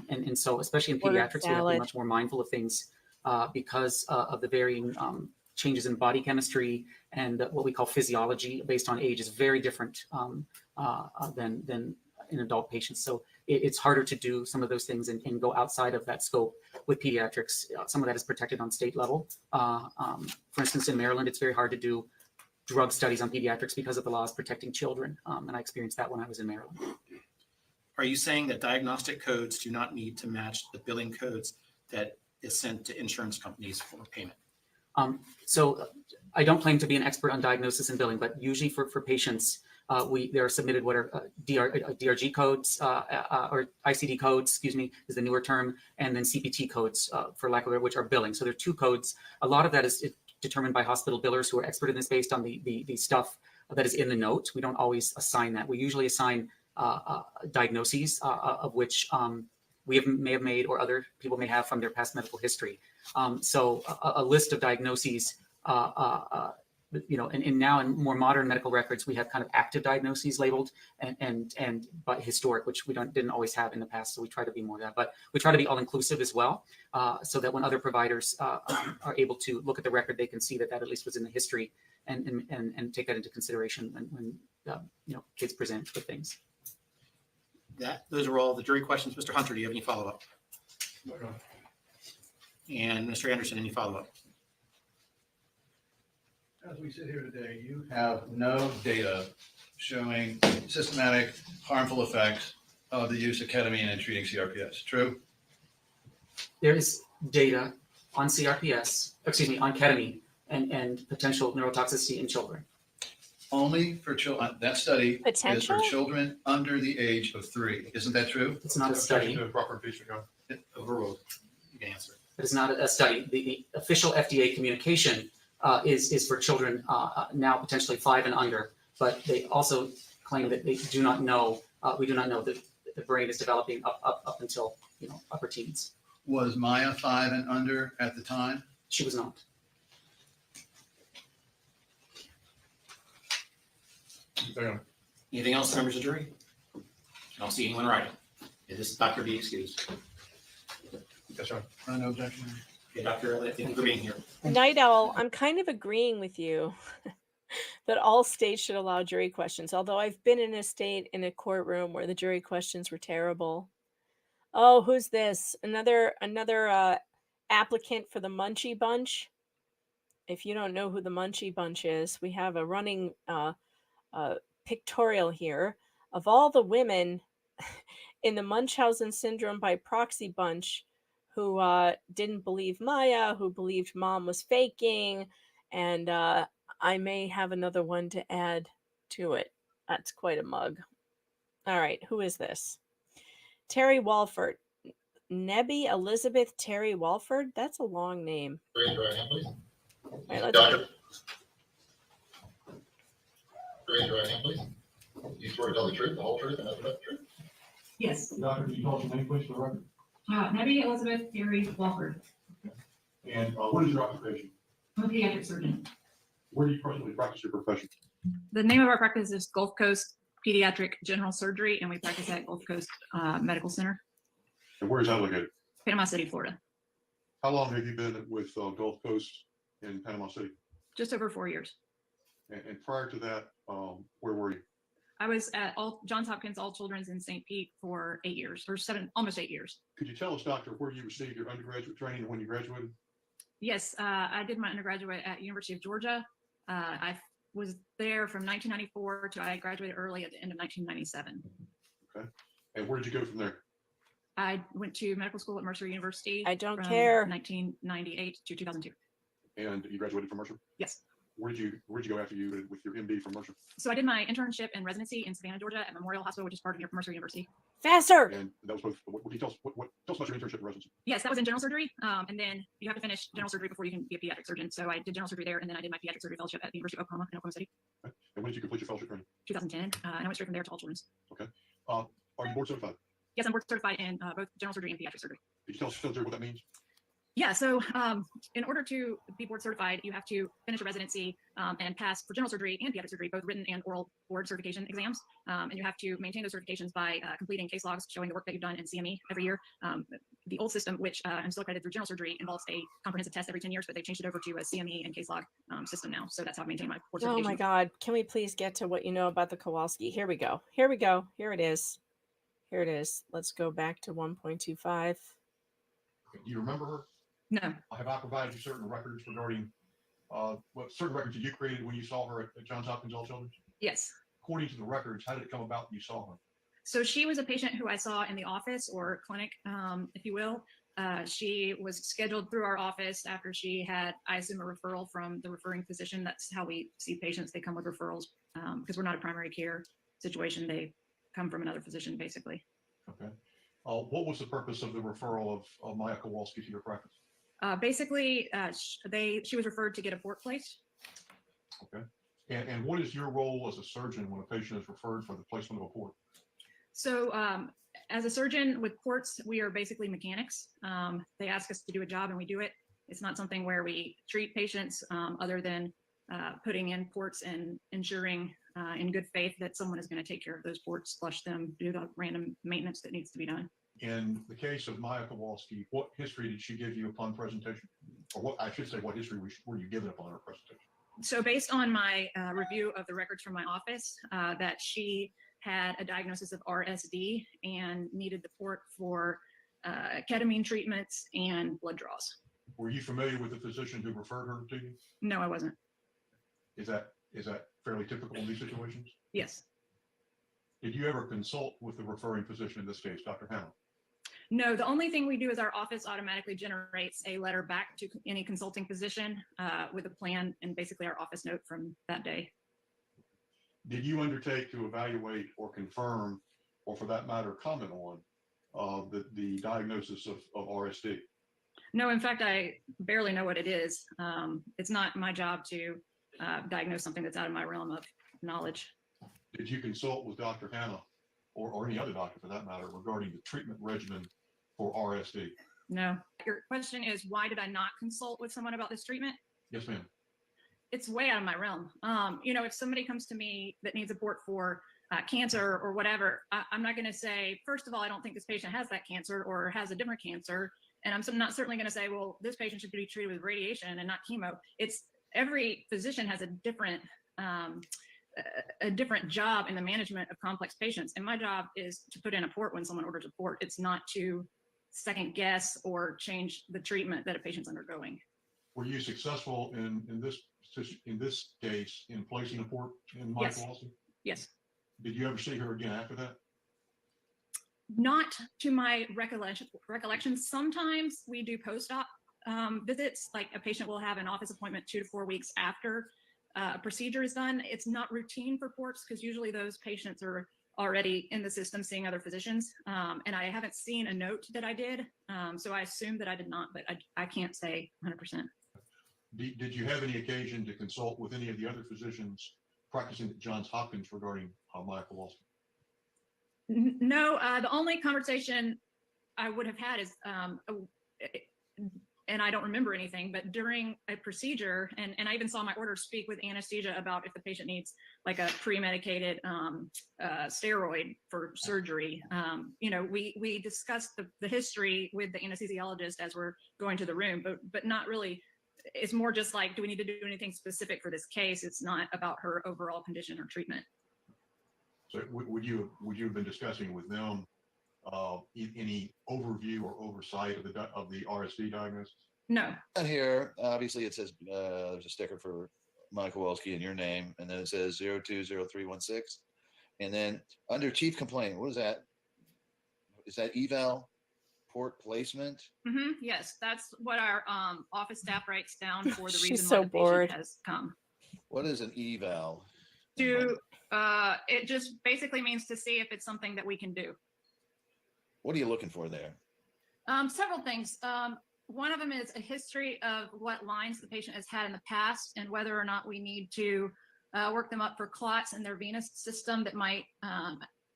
S7: And so, especially in pediatrics, we have to be much more mindful of things because of the varying changes in body chemistry, and what we call physiology based on age is very different than in adult patients. So it's harder to do some of those things and go outside of that scope with pediatrics. Some of that is protected on state level. For instance, in Maryland, it's very hard to do drug studies on pediatrics because of the laws protecting children. And I experienced that when I was in Maryland.
S11: Are you saying that diagnostic codes do not need to match the billing codes that is sent to insurance companies for payment?
S7: So I don't claim to be an expert on diagnosis and billing, but usually for patients, they are submitted what are DRG codes or ICD codes, excuse me, is the newer term, and then CPT codes, for lack of it, which are billing. So there are two codes. A lot of that is determined by hospital billers who are expert in this based on the stuff that is in the note. We don't always assign that. We usually assign diagnoses of which we may have made or other people may have from their past medical history. So a list of diagnoses, and now in more modern medical records, we have kind of active diagnoses labeled and but historic, which we didn't always have in the past. So we try to be more of that, but we try to be all inclusive as well, so that when other providers are able to look at the record, they can see that at least was in the history and take that into consideration when kids present with things.
S11: Those are all the jury questions. Mr. Hunter, do you have any follow-up? And Mr. Anderson, any follow-up?
S10: As we sit here today, you have no data showing systematic harmful effects of the use of ketamine in treating CRPS. True?
S7: There is data on CRPS, on ketamine and potential neurotoxicity in children.
S10: Only for children. That study is
S5: Potential?
S10: for children under the age of 3. Isn't that true?
S7: It's not a study.
S9: Proper impeachment, Your Honor.
S11: Overruled. You can answer.
S7: It is not a study. The official FDA communication is for children now potentially 5 and under, but they also claim that they do not know. We do not know that the brain is developing up until upper teens.
S10: Was Maya 5 and under at the time?
S7: She was not.
S11: Anything else, members of the jury? I don't see anyone writing. Is this doctor be excused?
S9: Yes, sir.
S10: No objection.
S11: Okay, Dr. Elliot, thank you for being here.
S5: Night Owl, I'm kind of agreeing with you that all states should allow jury questions, although I've been in a state in a courtroom where the jury questions were terrible. Oh, who's this? Another applicant for the Munchie Bunch. If you don't know who the Munchie Bunch is, we have a running pictorial here of all the women in the Munchausen syndrome by proxy bunch who didn't believe Maya, who believed mom was faking, and I may have another one to add to it. That's quite a mug. All right, who is this? Terry Walford. Nebby Elizabeth Terry Walford? That's a long name.
S8: Raise your right hand, please.
S5: All right, let's
S8: Doctor. Raise your right hand, please. You swear to tell the truth, the whole truth, and nothing but the truth?
S12: Yes.
S9: Doctor, can you tell us your name, please, for the record?
S12: Nebby Elizabeth Terry Walford.
S9: And what is your occupation?
S12: I'm a pediatric surgeon.
S9: Where do you presently practice your profession?
S12: The name of our practice is Gulf Coast Pediatric General Surgery, and we practice at Gulf Coast Medical Center,
S9: And where is that located?
S12: Panama City, Florida.
S9: How long have you been with Gulf Coast in Panama City?
S12: Just over 4 years.
S9: And prior to that, where were you?
S12: I was at Johns Hopkins All Children's in St. Pete for 8 years, or almost 8 years.
S9: Could you tell us, Doctor, where you received your undergraduate training and when you graduated?
S12: Yes, I did my undergraduate at University of Georgia. I was there from 1994 to I graduated early at the end of 1997.
S9: Okay. And where did you go from there?
S12: I went to medical school at Mercer University.
S5: I don't
S12: from
S5: care.
S12: 1998 to 2002.
S9: And you graduated from Mercer?
S12: Yes.
S9: Where'd you go after you with your MD from Mercer?
S12: So I did my internship and residency in Savannah, Georgia at Memorial Hospital, which is part of Mercer University.
S5: Faster.
S9: And that was both. What can you tell us? Tell us about your internship and residency?
S12: Yes, that was in general surgery. And then you have to finish general surgery before you can be a pediatric surgeon. So I did general surgery there, and then I did my pediatric surgery fellowship at the University of Oklahoma in Oklahoma City.
S9: Okay. And when did you complete your fellowship training?
S12: 2010. And I went straight from there to all children's.
S9: Okay. Are you board certified?
S12: Yes, I'm board certified in both general surgery and pediatric surgery.
S9: Could you tell us what that means?
S12: Yeah, so in order to be board certified, you have to finish a residency and pass for general surgery and pediatric surgery, both written and oral board certification exams. And you have to maintain those certifications by completing case logs showing the work that you've done in CME every year. The old system, which I'm still accredited through general surgery, involves a comprehensive test every 10 years, but they've changed it over to a CME and case log system now. So that's how I maintain my board
S5: Oh
S12: certification.
S5: my God. Can we please get to what you know about the Kowalski? Here we go. Here we go. Here it is. Here it is. Let's go back to 1.25.
S9: Do you remember her?
S12: No.
S9: Have I provided you certain records regarding certain records that you created when you saw her at Johns Hopkins All Children's?
S12: Yes.
S9: According to the records, how did it come about that you saw her?
S12: So she was a patient who I saw in the office or clinic, if you will. She was scheduled through our office after she had, I assume, a referral from the referring physician. That's how we see patients. They come with referrals because we're not a primary care situation. They come from another physician, basically.
S9: Okay. What was the purpose of the referral of Maya Kowalski to your practice?
S12: Basically, she was referred to get a port placed.
S9: Okay. And what is your role as a surgeon when a patient is referred for the placement of a port?
S12: So as a surgeon with ports, we are basically mechanics. They ask us to do a job and we do it. It's not something where we treat patients other than putting in ports and ensuring in good faith that someone is going to take care of those ports, flush them, do the random maintenance that needs to be done.
S9: In the case of Maya Kowalski, what history did she give you upon presentation? Or what history were you given upon her presentation?
S12: So based on my review of the records from my office, that she had a diagnosis of RSD and needed the port for ketamine treatments and blood draws.
S9: Were you familiar with the physician who referred her to you?
S12: No, I wasn't.
S9: Is that fairly typical in these situations?
S12: Yes.
S9: Did you ever consult with the referring physician in this case, Dr. Hannah?
S12: No, the only thing we do is our office automatically generates a letter back to any consulting physician with a plan and basically our office note from that day.
S9: Did you undertake to evaluate or confirm, or for that matter, comment on the diagnosis of RSD?
S12: No, in fact, I barely know what it is. It's not my job to diagnose something that's out of my realm of knowledge.
S9: Did you consult with Dr. Hannah or any other doctor for that matter regarding the treatment regimen for RSD?
S12: No. Your question is, why did I not consult with someone about this treatment?
S9: Yes, ma'am.
S12: It's way out of my realm. If somebody comes to me that needs support for cancer or whatever, I'm not going to say, first of all, I don't think this patient has that cancer or has a different cancer. And I'm not certainly going to say, well, this patient should be treated with radiation and not chemo. It's every physician has a different job in the management of complex patients. And my job is to put in a port when someone orders a port. It's not to second guess or change the treatment that a patient's undergoing.
S9: Were you successful in this case in placing a port in Michael Walsey?
S12: Yes.
S9: Did you ever see her again after that?
S12: Not to my recollection. Sometimes we do post-op visits, like a patient will have an office appointment 2 to 4 weeks after a procedure is done. It's not routine for ports because usually those patients are already in the system seeing other physicians. And I haven't seen a note that I did. So I assume that I did not, but I can't say 100%.
S9: Did you have any occasion to consult with any of the other physicians practicing at Johns Hopkins regarding Michael Walsey?
S12: No, the only conversation I would have had is, and I don't remember anything, but during a procedure, and I even saw my order speak with anesthesia about if the patient needs like a pre-medicated steroid for surgery. We discussed the history with the anesthesiologist as we're going to the room, but not really. It's more just like, do we need to do anything specific for this case? It's not about her overall condition or treatment.
S9: So would you have been discussing with them any overview or oversight of the RSD diagnosis?
S12: No.
S10: And here, obviously, it says there's a sticker for Michael Walsey in your name, and then it says 020316, and then under chief complaint, what is that? Is that eval port placement?
S12: Mm-hmm. Yes, that's what our office staff writes down for the
S5: She's
S12: reason
S5: so
S12: why the
S5: bored.
S12: patient has come.
S10: What is an eval?
S12: It just basically means to see if it's something that we can do.
S10: What are you looking for there?
S12: Several things. One of them is a history of what lines the patient has had in the past and whether or not we need to work them up for clots in their venous system that might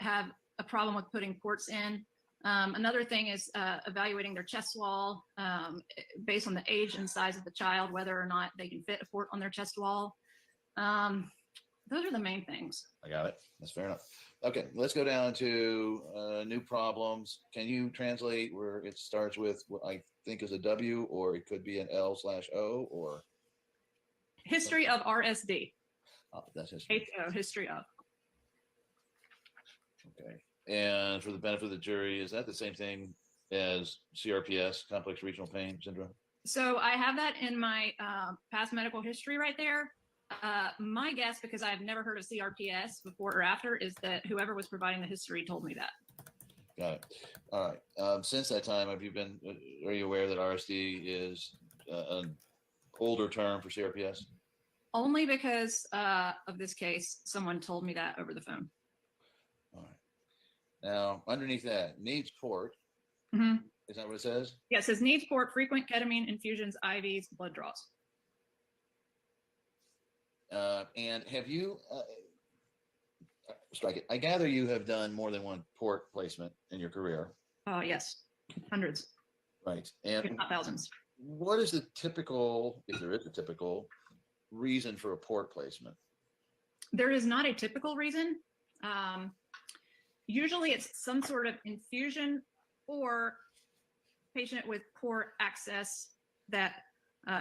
S12: have a problem with putting ports in. Another thing is evaluating their chest wall based on the age and size of the child, whether or not they can fit a port on their chest wall. Those are the main things.
S10: I got it. That's fair enough. Okay, let's go down to new problems. Can you translate where it starts with what I think is a W, or it could be an L/O, or?
S12: History of RSD.
S10: Oh, that's history.
S12: History of.
S10: Okay. And for the benefit of the jury, is that the same thing as CRPS, complex regional pain syndrome?
S12: So I have that in my past medical history right there. My guess, because I've never heard of CRPS before or after, is that whoever was providing the history told me that.
S10: Got it. All right. Since that time, are you aware that RSD is an older term for CRPS?
S12: Only because of this case, someone told me that over the phone.
S10: All right. Now, underneath that, needs port.
S12: Mm-hmm.
S10: Is that what it says?
S12: Yeah, it says needs port, frequent ketamine infusions, IVs, blood draws.
S10: And have you, strike it, I gather you have done more than one port placement in your career.
S12: Yes, hundreds.
S10: Right. And
S12: if not thousands.
S10: What is the typical, if there is a typical, reason for a port placement?
S12: There is not a typical reason. Usually it's some sort of infusion or patient with poor access that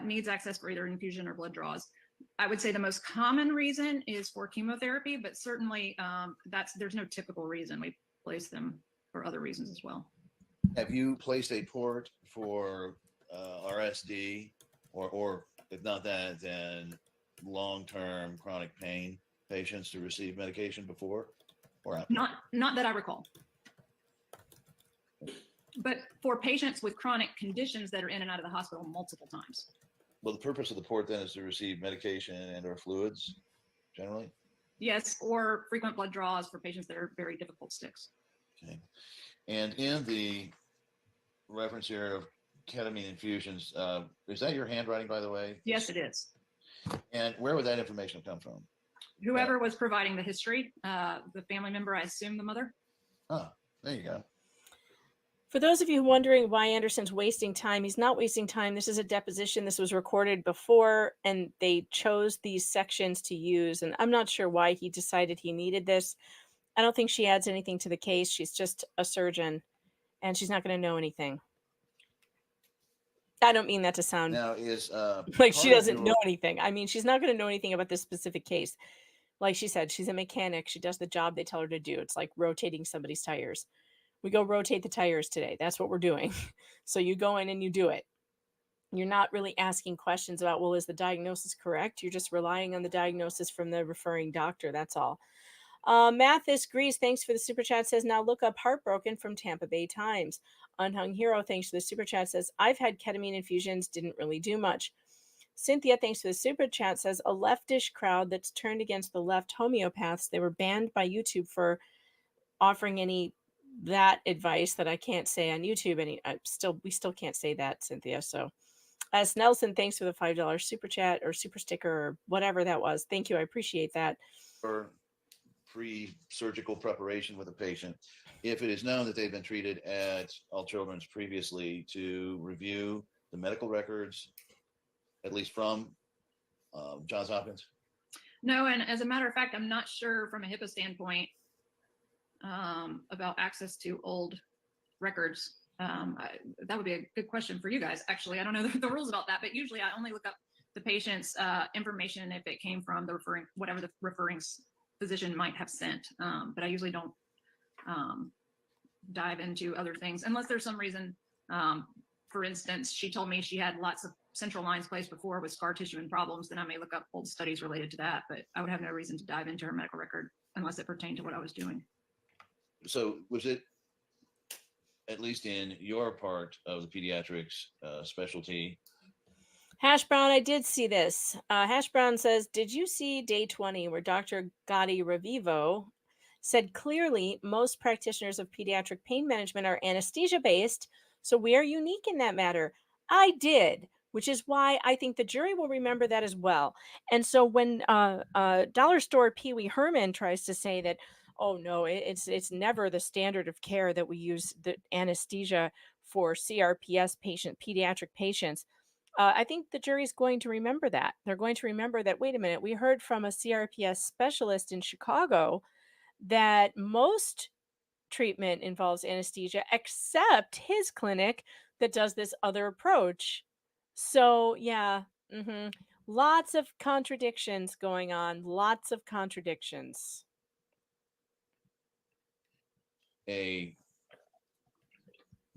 S12: needs access for either infusion or blood draws. I would say the most common reason is for chemotherapy, but certainly there's no typical reason. We place them for other reasons as well.
S10: Have you placed a port for RSD, or if not that, then long-term chronic pain patients to receive medication before or after?
S12: Not that I recall. But for patients with chronic conditions that are in and out of the hospital multiple times.
S10: Well, the purpose of the port then is to receive medication and or fluids generally?
S12: Yes, or frequent blood draws for patients that are very difficult sticks.
S10: Okay. And in the reference here of ketamine infusions, is that your handwriting, by the way?
S12: Yes, it is.
S10: And where would that information come from?
S12: Whoever was providing the history, the family member, I assume the mother.
S10: Oh, there you go.
S5: For those of you wondering why Anderson's wasting time, he's not wasting time. This is a deposition. This was recorded before, and they chose these sections to use. And I'm not sure why he decided he needed this. I don't think she adds anything to the case. She's just a surgeon, and she's not going to know anything. I don't mean that to sound
S10: now is
S5: like she doesn't know anything. I mean, she's not going to know anything about this specific case. Like she said, she's a mechanic. She does the job they tell her to do. It's like rotating somebody's tires. We go rotate the tires today. That's what we're doing. So you go in and you do it. You're not really asking questions about, well, is the diagnosis correct? You're just relying on the diagnosis from the referring doctor. That's all. Mathis Grease, thanks for the super chat, says, now look up Heartbroken from Tampa Bay Times. Unhung Hero, thanks for the super chat, says, I've had ketamine infusions, didn't really do much. Cynthia, thanks for the super chat, says, a leftish crowd that's turned against the left homeopaths. They were banned by YouTube for offering any that advice that I can't say on YouTube. We still can't say that, Cynthia. So as Nelson, thanks for the $5 super chat or super sticker or whatever that was. Thank you. I appreciate that.
S10: For pre-surgical preparation with a patient, if it is known that they've been treated at All Children's previously, to review the medical records, at least from Johns Hopkins?
S12: No, and as a matter of fact, I'm not sure from a HIPAA standpoint about access to old records. That would be a good question for you guys. Actually, I don't know the rules about that, but usually I only look up the patient's information if it came from the referring, whatever the referring physician might have sent. But I usually don't dive into other things unless there's some reason. For instance, she told me she had lots of central lines placed before with scar tissue and problems. Then I may look up old studies related to that, but I would have no reason to dive into her medical record unless it pertained to what I was doing.
S10: So was it, at least in your part of the pediatrics specialty?
S5: Hash Brown, I did see this. Hash Brown says, did you see day 20 where Dr. Gotti Revivo said clearly most practitioners of pediatric pain management are anesthesia based, so we are unique in that matter? I did, which is why I think the jury will remember that as well. And so when Dollar Store PeeWee Herman tries to say that, oh no, it's never the standard of care that we use the anesthesia for CRPS pediatric patients, I think the jury's going to remember that. They're going to remember that, wait a minute, we heard from a CRPS specialist in Chicago that most treatment involves anesthesia, except his clinic that does this other approach. So yeah, lots of contradictions going on, lots of contradictions.
S10: A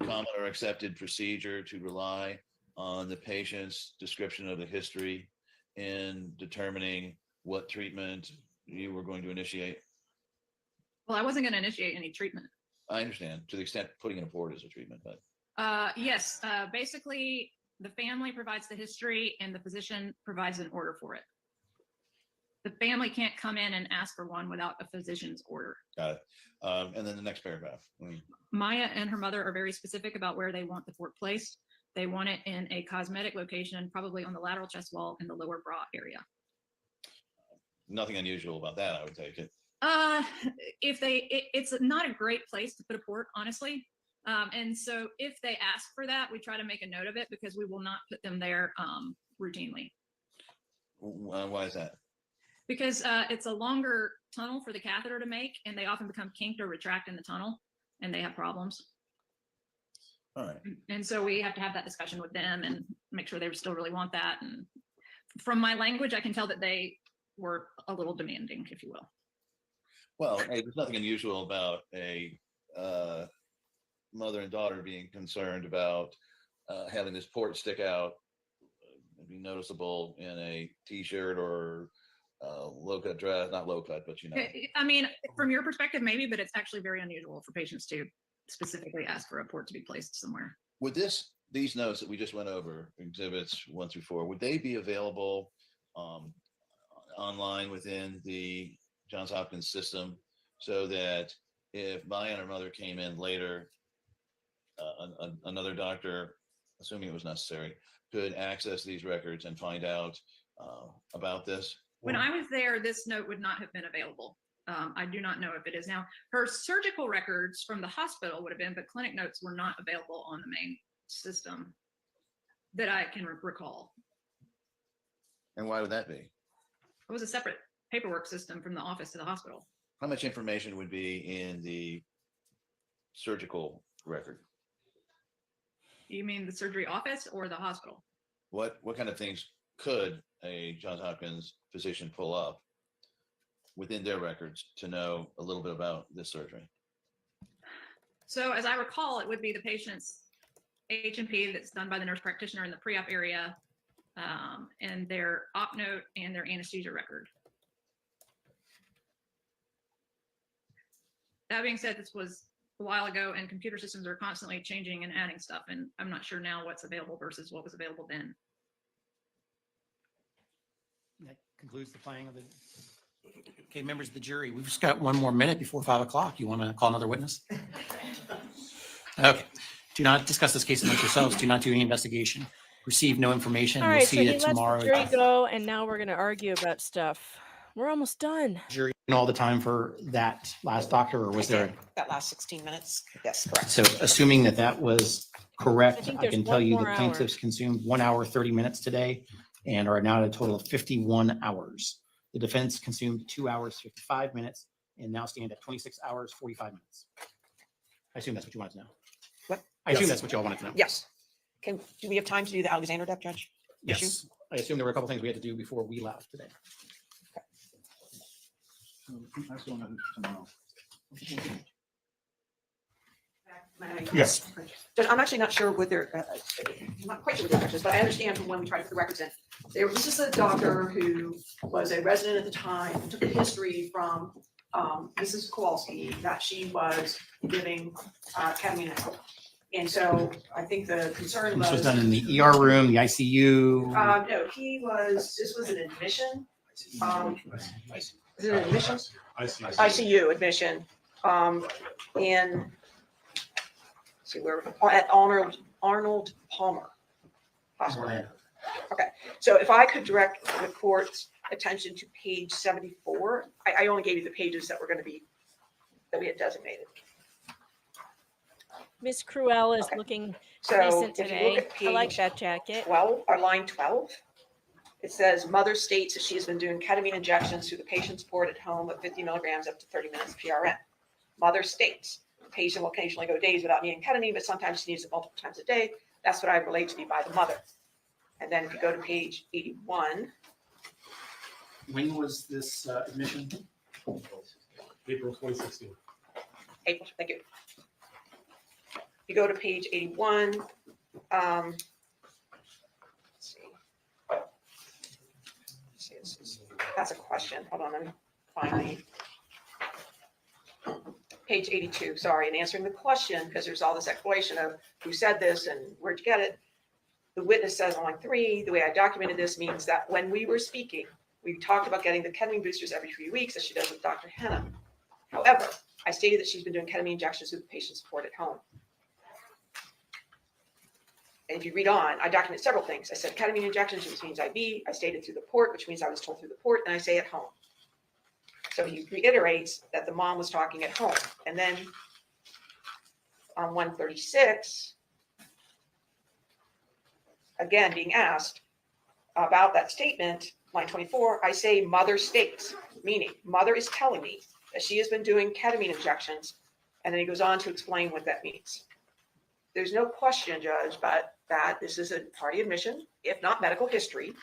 S10: common or accepted procedure to rely on the patient's description of the history in determining what treatment you were going to initiate?
S12: Well, I wasn't going to initiate any treatment.
S10: I understand, to the extent putting in a port is a treatment, but
S12: yes, basically the family provides the history and the physician provides an order for it. The family can't come in and ask for one without a physician's order.
S10: got it. And then the next paragraph.
S12: Maya and her mother are very specific about where they want the port placed. They want it in a cosmetic location, probably on the lateral chest wall in the lower bra area.
S10: Nothing unusual about that, I would take it.
S12: It's not a great place to put a port, honestly. And so if they ask for that, we try to make a note of it because we will not put them there routinely.
S10: Why is that?
S12: Because it's a longer tunnel for the catheter to make, and they often become kinked or retract in the tunnel, and they have problems.
S10: All right.
S12: And so we have to have that discussion with them and make sure they still really want that. And from my language, I can tell that they were a little demanding, if you will.
S10: Well, hey, there's nothing unusual about a mother and daughter being concerned about having this port stick out be noticeable in a t-shirt or low-cut dress, not low-cut, but
S12: I mean, from your perspective, maybe, but it's actually very unusual for patients to specifically ask for a port to be placed somewhere.
S10: Would these notes that we just went over, exhibits 1 through 4, would they be available online within the Johns Hopkins system, so that if my aunt or mother came in later, another doctor, assuming it was necessary, could access these records and find out about this?
S12: When I was there, this note would not have been available. I do not know if it is now. Her surgical records from the hospital would have been, but clinic notes were not available on the main system that I can recall.
S10: And why would that be?
S12: It was a separate paperwork system from the office to the hospital.
S10: How much information would be in the surgical record?
S12: You mean the surgery office or the hospital?
S10: What kind of things could a Johns Hopkins physician pull up within their records to know a little bit about this surgery?
S12: So as I recall, it would be the patient's H&P that's done by the nurse practitioner in the pre-op area, and their op note and their anesthesia record. That being said, this was a while ago, and computer systems are constantly changing and adding stuff, and I'm not sure now what's available versus what was available then.
S11: That concludes the playing of the. Okay, members of the jury, we've just got one more minute before 5 o'clock. You want to call another witness? Okay. Do not discuss this case amongst yourselves. Do not do any investigation. Receive no information.
S5: All
S11: We'll
S5: right, so
S11: see
S5: he
S11: it
S5: lets
S11: tomorrow.
S5: the jury go, and now we're going to argue about stuff. We're almost done.
S11: Jury all the time for that last doctor, or was there?
S13: That last 16 minutes? Yes, correct.
S11: So assuming that that was correct,
S5: think
S11: I
S5: there's
S11: can tell
S5: one
S11: you the
S5: more hour.
S11: plaintiffs consumed 1 hour, 30 minutes today and are now at a total of 51 hours. The defense consumed 2 hours, 55 minutes and now stand at 26 hours, 45 minutes. I assume that's what you wanted to know.
S13: What?
S11: I assume that's what you all wanted to know.
S13: Yes. Do we have time to do the Alexander Depp, Judge?
S11: Yes. I assume there were a couple things we had to do before we left today.
S13: Yes. Judge, I'm actually not sure what they're, I'm not quite sure what the records is, but I understand from when we tried to put the records in. This is a doctor who was a resident at the time, took a history from Mrs. Kowalski that she was giving ketamine. And so I think the concern was.
S11: This was done in the ER room, the ICU.
S13: No, this was an admission. Is it an admission? ICU admission. In, let's see where, at Arnold Palmer Hospital. Okay, so if I could direct the court's attention to page 74, I only gave you the pages that were going to be, that we had designated.
S5: Miss Cruel is looking
S13: So
S5: recent
S13: if you
S5: today.
S13: look at
S5: I like
S13: page
S5: that jacket.
S13: 12, or line 12, it says mother states that she has been doing ketamine injections through the patient's port at home at 50 milligrams up to 30 minutes PRN. Mother states the patient will occasionally go days without needing ketamine, but sometimes she needs it multiple times a day. That's what I relate to me by the mother. And then if you go to page 81.
S11: When was this admission?
S14: April 2016.
S13: April, thank you. You go to page 81. Let's see. That's a question. Hold on, let me find the page 82. Sorry, in answering the question, because there's all this exploration of who said this and where'd you get it. The witness says on line 3, the way I documented this means that when we were speaking, we talked about getting the ketamine boosters every 3 weeks, as she does with Dr. Henna. However, I stated that she's been doing ketamine injections with the patient's support at home. And if you read on, I document several things. I said ketamine injections, which means IV. I stated through the port, which means I was told through the port, and I say at home. So he reiterates that the mom was talking at home. And then on 136, again, being asked about that statement, line 24, I say mother states, meaning mother is telling me that she has been doing ketamine injections. And then he goes on to explain what that means. There's no question, Judge, but that this is a party admission, if not medical history.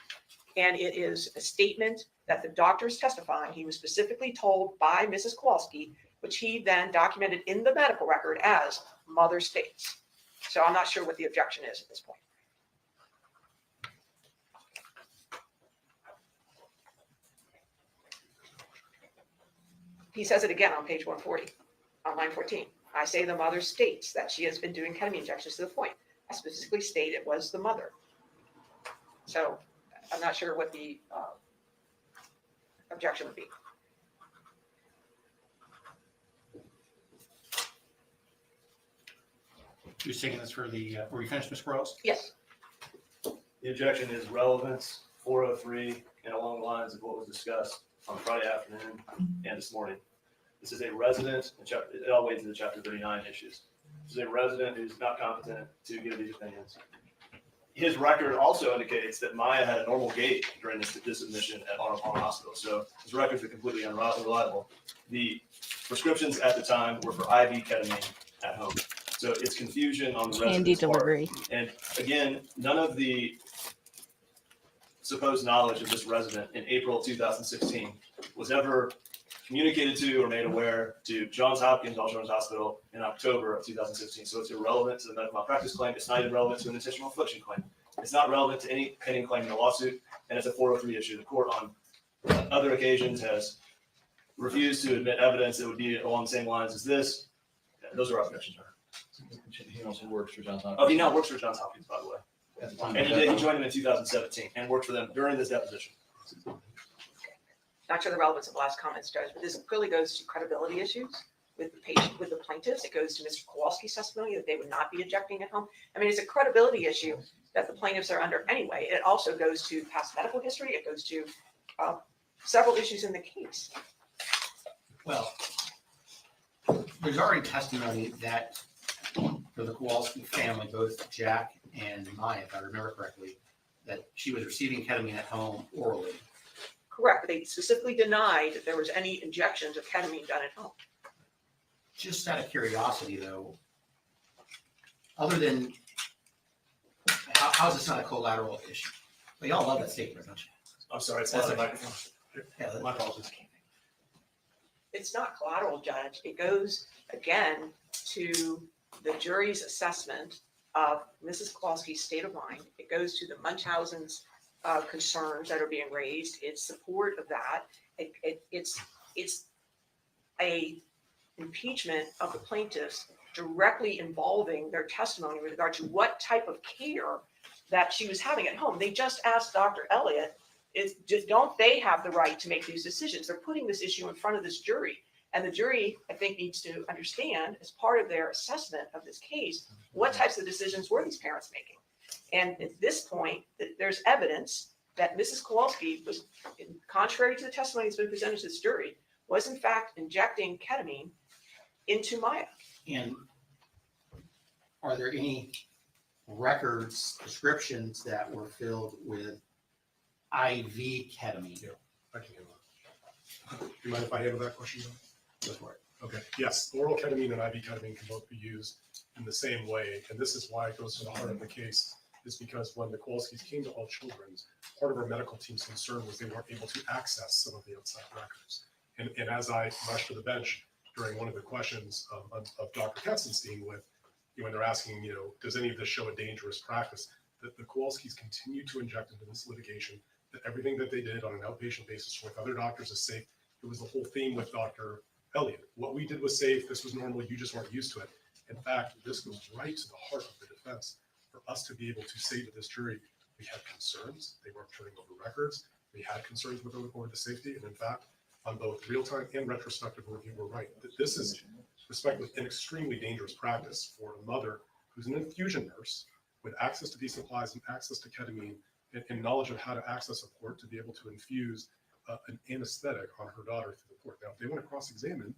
S13: And it is a statement that the doctor is testifying. He was specifically told by Mrs. Kowalski, which he then documented in the medical record as mother states. So I'm not sure what the objection is at this point. he says it again on page 140, on line 14. I say the mother states that she has been doing ketamine injections to the point. I specifically state it was the mother. So I'm not sure what the objection would be.
S11: You're taking this for the, were you finished, Ms. Quarles?
S13: Yes.
S14: The objection is relevance 403 and along the lines of what was discussed on Friday afternoon and this morning. This is a resident, it all weighs into chapter 39 issues. This is a resident who's not competent to give these opinions. His record also indicates that Maya had a normal gait during this admission at Arnold Palmer Hospital. So his records are completely unreliable. The prescriptions at the time were for IV ketamine at home. So it's confusion on the
S5: Candy
S14: resident's part.
S5: delivery.
S14: And again, none of the supposed knowledge of this resident in April 2016 was ever communicated to or made aware to Johns Hopkins Children's Hospital in October of 2016. So it's irrelevant to the medical malpractice claim. It's not even relevant to an intentional infliction claim. It's not relevant to any pending claim in the lawsuit, and it's a 403 issue. The court on other occasions has refused to admit evidence that would be along the same lines as this. Those are our objections.
S10: He also works for Johns Hopkins.
S14: Oh, he now works for Johns Hopkins, by the way.
S10: At the time
S14: And
S10: of
S14: he
S10: death.
S14: joined them in 2017 and worked for them during this deposition.
S13: Not sure the relevance of the last comments, Judge, but this clearly goes to credibility issues with the patient, with the plaintiffs. It goes to Mr. Kowalski's testimony that they would not be injecting at home. I mean, it's a credibility issue that the plaintiffs are under anyway. It also goes to past medical history. It goes to several issues in the case.
S11: Well, there's already testimony that for the Kowalski family, both Jack and Maya, if I remember correctly, that she was receiving ketamine at home orally.
S13: Correct, but they specifically denied that there was any injections of ketamine done at home.
S11: Just out of curiosity, though, other than how is this not a collateral issue? Well, y'all love that statement, don't you?
S14: I'm sorry, it's
S11: That's
S14: not a
S11: okay.
S14: microphone.
S11: Yeah,
S14: My apologies.
S13: It's not collateral, Judge. It goes again to the jury's assessment of Mrs. Kowalski's state of mind. It goes to the Munchausen's concerns that are being raised. It's support of that. It's a impeachment of the plaintiffs directly involving their testimony with regard to what type of care that she was having at home. They just asked Dr. Elliot, don't they have the right to make these decisions? They're putting this issue in front of this jury. And the jury, I think, needs to understand, as part of their assessment of this case, what types of decisions were these parents making? And at this point, there's evidence that Mrs. Kowalski was, contrary to the testimony that's been presented to this jury, was in fact injecting ketamine into Maya.
S11: And are there any records, prescriptions that were filled with IV ketamine?
S15: Yeah, I can handle that. Do you mind if I handle that question?
S11: Go for it.
S15: Okay, yes, oral ketamine and IV ketamine can both be used in the same way. And this is why it goes to the heart of the case, is because when the Kowalskis came to All Children's, part of our medical team's concern was they weren't able to access some of the outside records. And as I rushed to the bench during one of the questions of Dr. Katzenstein with, when they're asking, does any of this show a dangerous practice, that the Kowalskis continue to inject into this litigation, that everything that they did on an outpatient basis with other doctors is safe. It was the whole theme with Dr. Elliot. What we did was safe. This was normal. You just weren't used to it. In fact, this goes right to the heart of the defense. For us to be able to say to this jury, we had concerns. They weren't turning over records. We had concerns with over the safety. And in fact, on both real-time and retrospective review, we're right. This is, respectively, an extremely dangerous practice for a mother who's an infusion nurse with access to these supplies and access to ketamine and knowledge of how to access a port to be able to infuse an anesthetic on her daughter through the port. Now, if they want to cross-examine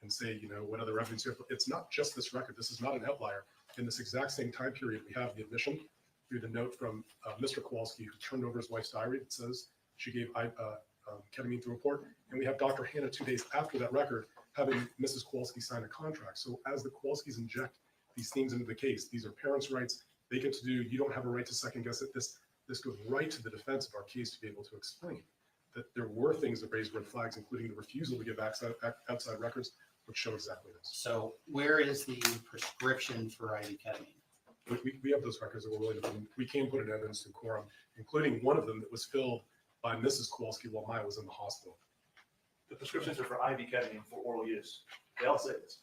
S15: and say, what other evidence you have, it's not just this record. This is not an outlier. In this exact same time period, we have the admission through the note from Mr. Kowalski, who turned over his wife's diary that says she gave ketamine through a port. And we have Dr. Hannah 2 days after that record having Mrs. Kowalski sign a contract. So as the Kowalskis inject these themes into the case, these are parents' rights. They get to do, you don't have a right to second guess it. This goes right to the defense of our case to be able to explain that there were things that raised red flags, including the refusal to give outside records, which show exactly this.
S11: So where is the prescription for IV ketamine?
S15: We have those records that we're willing to put in. We can put it in evidence in quorum, including one of them that was filled by Mrs. Kowalski while Maya was in the hospital.
S14: The prescriptions are for IV ketamine for oral use. They all say this.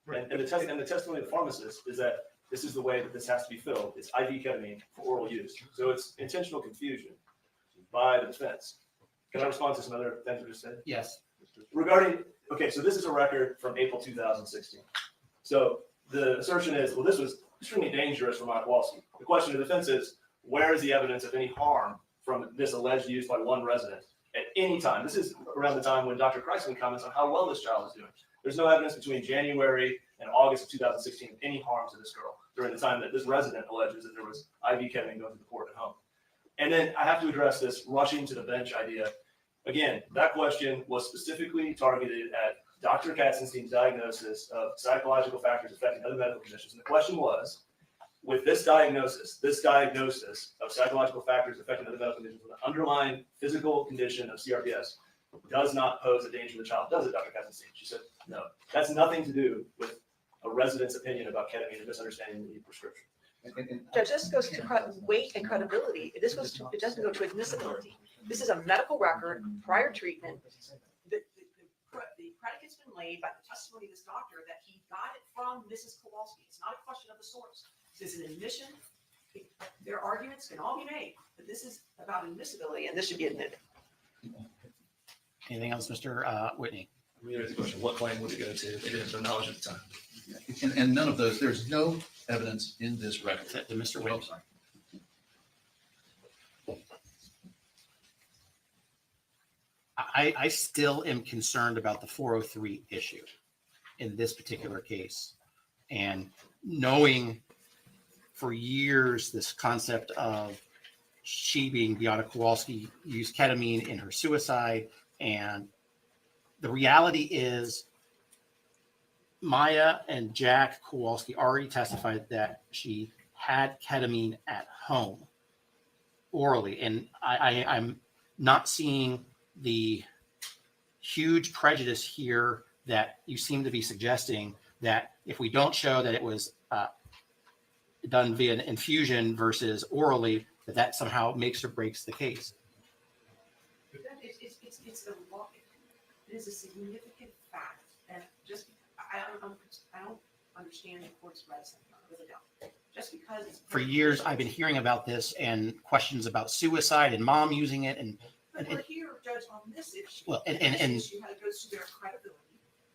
S14: And the testimony of the pharmacist is that this is the way that this has to be filled. It's IV ketamine for oral use. So it's intentional confusion by the defense. Can I respond to some other things we just said?
S11: Yes.
S14: Regarding, okay, so this is a record from April 2016. So the assertion is, well, this was extremely dangerous for Mike Kowalski. The question of the defense is, where is the evidence of any harm from this alleged use by one resident at any time? This is around the time when Dr. Kreisman comments on how well this child is doing. There's no evidence between January and August of 2016 of any harm to this girl during the time that this resident alleges that there was IV ketamine going to the court at home. And then I have to address this rushing to the bench idea. Again, that question was specifically targeted at Dr. Katzenstein's diagnosis of psychological factors affecting other medical conditions. And the question was, with this diagnosis of psychological factors affecting other medical conditions with an underlying physical condition of CRPS does not pose a danger to the child, does it, Dr. Katzenstein? She said, no. That's nothing to do with a resident's opinion about ketamine and misunderstanding the prescription.
S13: Judge, this goes to weight and credibility. It doesn't go to admissibility. This is a medical record, prior treatment. The predicate's been laid by the testimony of this doctor that he got it from Mrs. Kowalski. It's not a question of the source. This is an admission. Their arguments can all be made, but this is about admissibility, and this should be admitted.
S11: Anything else, Mr. Whitney?
S14: The question, what claim would it go to? They didn't have no knowledge at the time.
S10: And none of those, there's no evidence in this record.
S11: To Mr. Whitney. I still am concerned about the 403 issue in this particular case. And knowing for years this concept of she being Beata Kowalski used ketamine in her suicide. And the reality is Maya and Jack Kowalski already testified that she had ketamine at home orally. And I'm not seeing the huge prejudice here that you seem to be suggesting, that if we don't show that it was done via an infusion versus orally, that somehow makes or breaks the case.
S13: It's a law. It is a significant fact, and just I don't understand the court's reticence. I really don't. Just because it's
S11: For years, I've been hearing about this and questions about suicide and mom using it, and
S13: we're here, Judge, on this issue.
S11: Well, and
S13: this issue, how it goes to their credibility.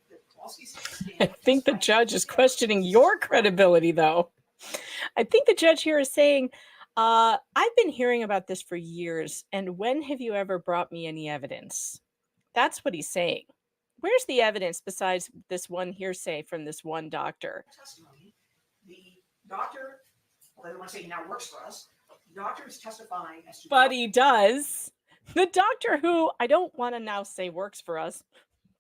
S13: The Kowalski's
S5: I think the judge is questioning your credibility, though. I think the judge here is saying, I've been hearing about this for years, and when have you ever brought me any evidence? That's what he's saying. Where's the evidence besides this one hearsay from this one doctor?
S13: Testimony. The doctor, well, I don't want to say he now works for us. The doctor is testifying as to.
S5: But he does. The doctor who I don't want to now say works for us,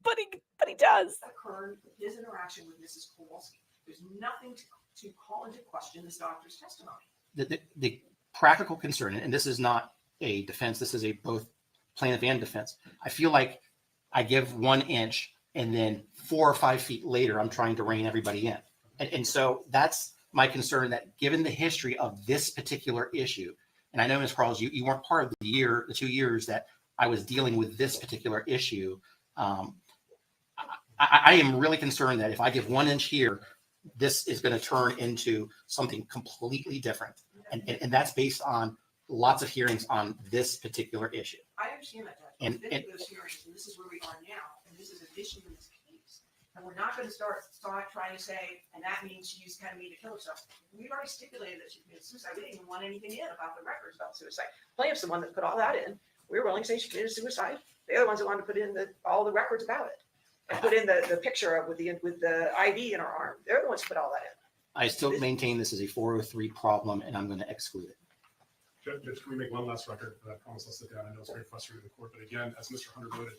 S5: but he does.
S13: Occurred with his interaction with Mrs. Kowalski. There's nothing to call into question this doctor's testimony.
S11: The practical concern, and this is not a defense, this is a both plaintiff and defense. I feel like I give 1 inch and then 4 or 5 feet later, I'm trying to rein everybody in. And so that's my concern, that given the history of this particular issue, and I know, Ms. Carls, you weren't part of the 2 years that I was dealing with this particular issue. I am really concerned that if I give 1 inch here, this is going to turn into something completely different. And that's based on lots of hearings on this particular issue.
S13: I understand that, Judge.
S11: And
S13: those hearings, and this is where we are now, and this is an issue in this case. And we're not going to start trying to say, and that means she used ketamine to kill herself. We've already stipulated that she committed suicide. We didn't even want anything in about the records about suicide. Plaintiff's the one that put all that in. We were willing to say she committed suicide. They're the ones that wanted to put in all the records about it. And put in the picture of with the IV in her arm. They're the ones who put all that in.
S11: I still maintain this is a 403 problem, and I'm going to exclude it.
S15: Judge, can we make one last record? I promise I'll sit down. I know it's very frustrating in the court, but again, as Mr. Hunter noted,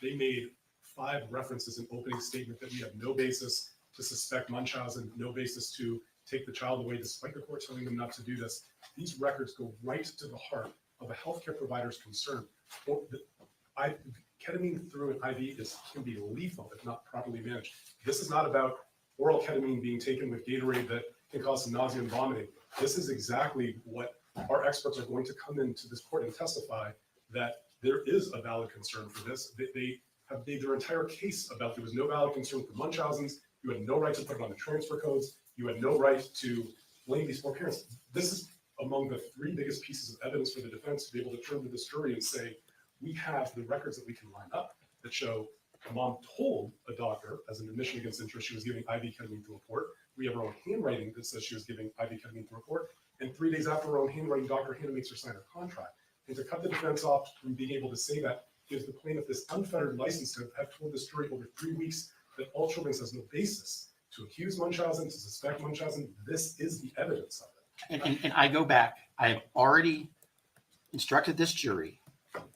S15: they made 5 references in opening statement that we have no basis to suspect Munchausen, no basis to take the child away, despite the court telling them not to do this. These records go right to the heart of a healthcare provider's concern. Ketamine through an IV can be lethal if not properly managed. This is not about oral ketamine being taken with Gatorade that can cause some nausea and vomiting. This is exactly what our experts are going to come into this court and testify, that there is a valid concern for this. They have made their entire case about there was no valid concern for Munchausen's. You had no right to put it on the transfer codes. You had no right to blame these poor parents. This is among the three biggest pieces of evidence for the defense to be able to turn to this jury and say, we have the records that we can line up that show the mom told a doctor as an admission against interest she was giving IV ketamine to report. We have her own handwriting that says she was giving IV ketamine to report. And 3 days after her own handwriting, Dr. Hannah makes her sign her contract. And to cut the defense off from being able to say that gives the plaintiff this unfettered license to have told this jury over 3 weeks that all children has no basis to accuse Munchausen, to suspect Munchausen. This is the evidence of it.
S11: And I go back, I have already instructed this jury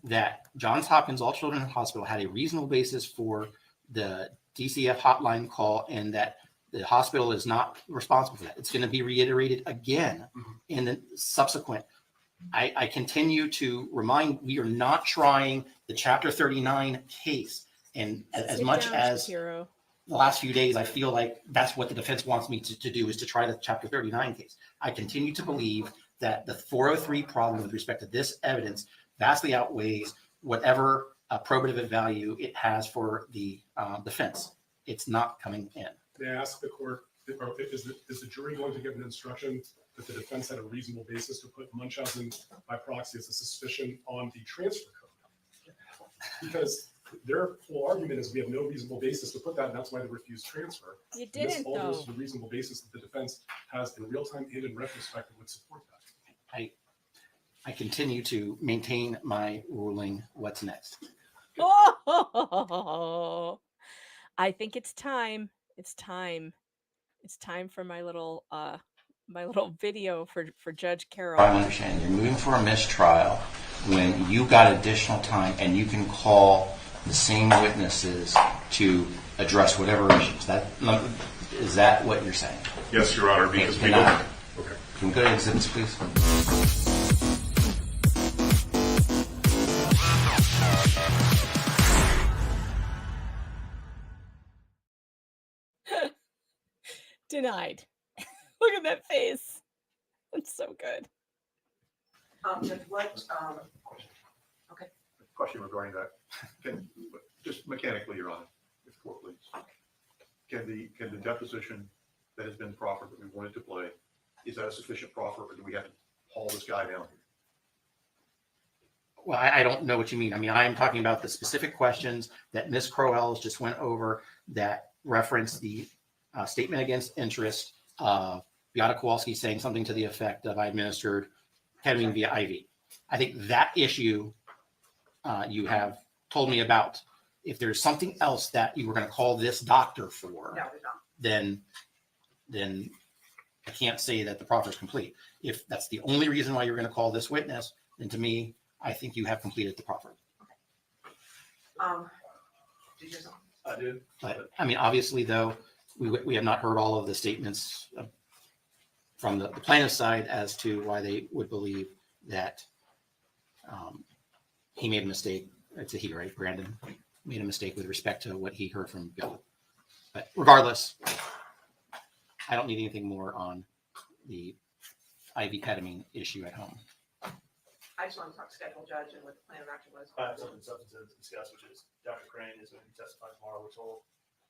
S11: that Johns Hopkins All Children's Hospital had a reasonable basis for the DCF hotline call and that the hospital is not responsible for that. It's going to be reiterated again in the subsequent. I continue to remind, we are not trying the Chapter 39 case. And as much as the last few days, I feel like that's what the defense wants me to do, is to try the Chapter 39 case. I continue to believe that the 403 problem with respect to this evidence vastly outweighs whatever probative value it has for the defense. It's not coming in.
S15: May I ask the court, is the jury going to give an instruction that the defense had a reasonable basis to put Munchausen by proxy as a suspicion on the transfer code? Because their whole argument is we have no reasonable basis to put that, and that's why they refused transfer.
S5: You
S15: And this
S5: didn't,
S15: all goes
S5: though.
S15: to the reasonable basis that the defense has in real time and in retrospect that would support that.
S11: I continue to maintain my ruling. What's next?
S5: Oh, I think it's time. It's time. It's time for my little video for Judge Carroll.
S16: I understand you're moving for a mistrial when you got additional time and you can call the same witnesses to address whatever issues. Is that what you're saying?
S9: Yes, Your Honor. Because we
S16: Can
S9: don't. Okay.
S16: we go to exhibits, please?
S5: Denied. Look at that face. It's so good.
S13: Okay.
S9: Question regarding that. Just mechanically, Your Honor, if court please. Can the deposition that has been proffered that we wanted to play, is that a sufficient proffer, or do we have to haul this guy down?
S11: Well, I don't know what you mean. I mean, I am talking about the specific questions that Ms. Crowell's just went over that reference the statement against interest of Beata Kowalski saying something to the effect of I administered ketamine via IV. I think that issue you have told me about. If there's something else that you were going to call this doctor for, then I can't say that the proffer is complete. If that's the only reason why you're going to call this witness, then to me, I think you have completed the proffer.
S13: Did you know?
S14: I do.
S11: But I mean, obviously, though, we have not heard all of the statements from the plaintiff's side as to why they would believe that he made a mistake. It's a he, right? Brandon made a mistake with respect to what he heard from Bill. But regardless, I don't need anything more on the IV ketamine issue at home.
S13: I just want to talk schedule, Judge, and what the plan of action was.
S14: I have something substantive to discuss, which is Dr. Crane is going to be testifying tomorrow, we're told.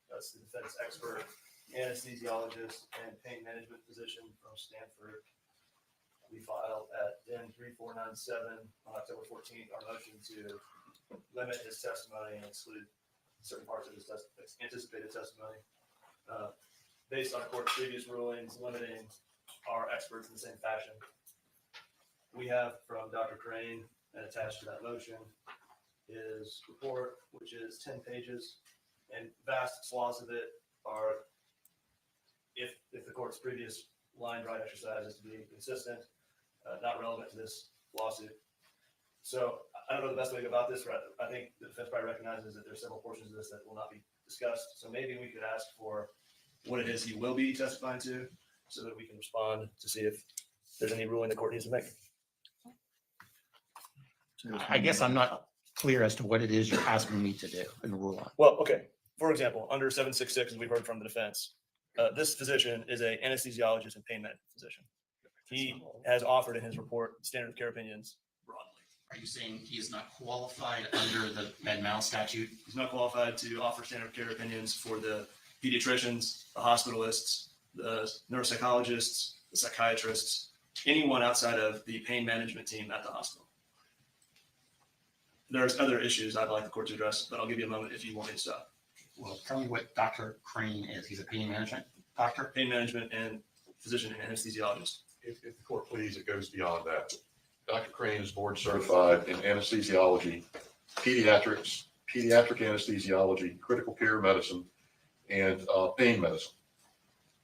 S14: That's the defense expert, anesthesiologist, and pain management physician from Stanford. We filed at DIN 3497 on October 14th our motion to limit his testimony and exclude certain parts of his anticipated testimony. Based on court's previous rulings limiting our experts in the same fashion. We have from Dr. Crane, and attached to that motion, his report, which is 10 pages, and vast swaths of it are, if the court's previous line right exercise is to be consistent, not relevant to this lawsuit. So I don't know the best way to go about this. I think the defense probably recognizes that there's several portions of this that will not be discussed. So maybe we could ask for what it is he will be testifying to, so that we can respond to see if there's any ruling the court needs to make.
S11: I guess I'm not clear as to what it is you're asking me to do and rule on.
S14: Well, okay. For example, under 766, as we've heard from the defense, this physician is an anesthesiologist and pain management physician. He has offered in his report standard of care opinions broadly.
S11: Are you saying he is not qualified under the Med-Mal statute?
S14: He's not qualified to offer standard of care opinions for the pediatricians, the hospitalists, the neuropsychologists, the psychiatrists, anyone outside of the pain management team at the hospital. There's other issues I'd like the court to address, but I'll give you a moment if you want me to stop.
S11: Well, tell me what Dr. Crane is. He's a pain management doctor?
S14: Pain management and physician and anesthesiologist.
S9: If the court please, it goes beyond that. Dr. Crane is board certified in anesthesiology, pediatrics, pediatric anesthesiology, critical care medicine, and pain medicine.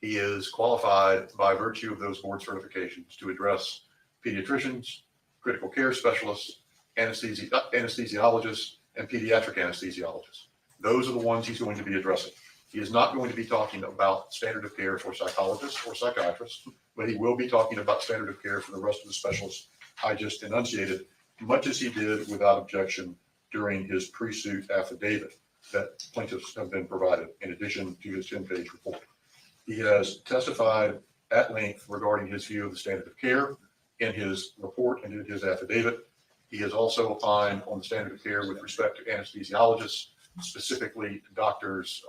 S9: He is qualified by virtue of those board certifications to address pediatricians, critical care specialists, anesthesiologists, and pediatric anesthesiologists. Those are the ones he's going to be addressing. He is not going to be talking about standard of care for psychologists or psychiatrists, but he will be talking about standard of care for the rest of the specialists I just enunciated, much as he did without objection during his pre-suit affidavit that plaintiffs have been provided in addition to his 10-page report. He has testified at length regarding his view of the standard of care in his report and in his affidavit. He has also opined on the standard of care with respect to anesthesiologists, specifically doctors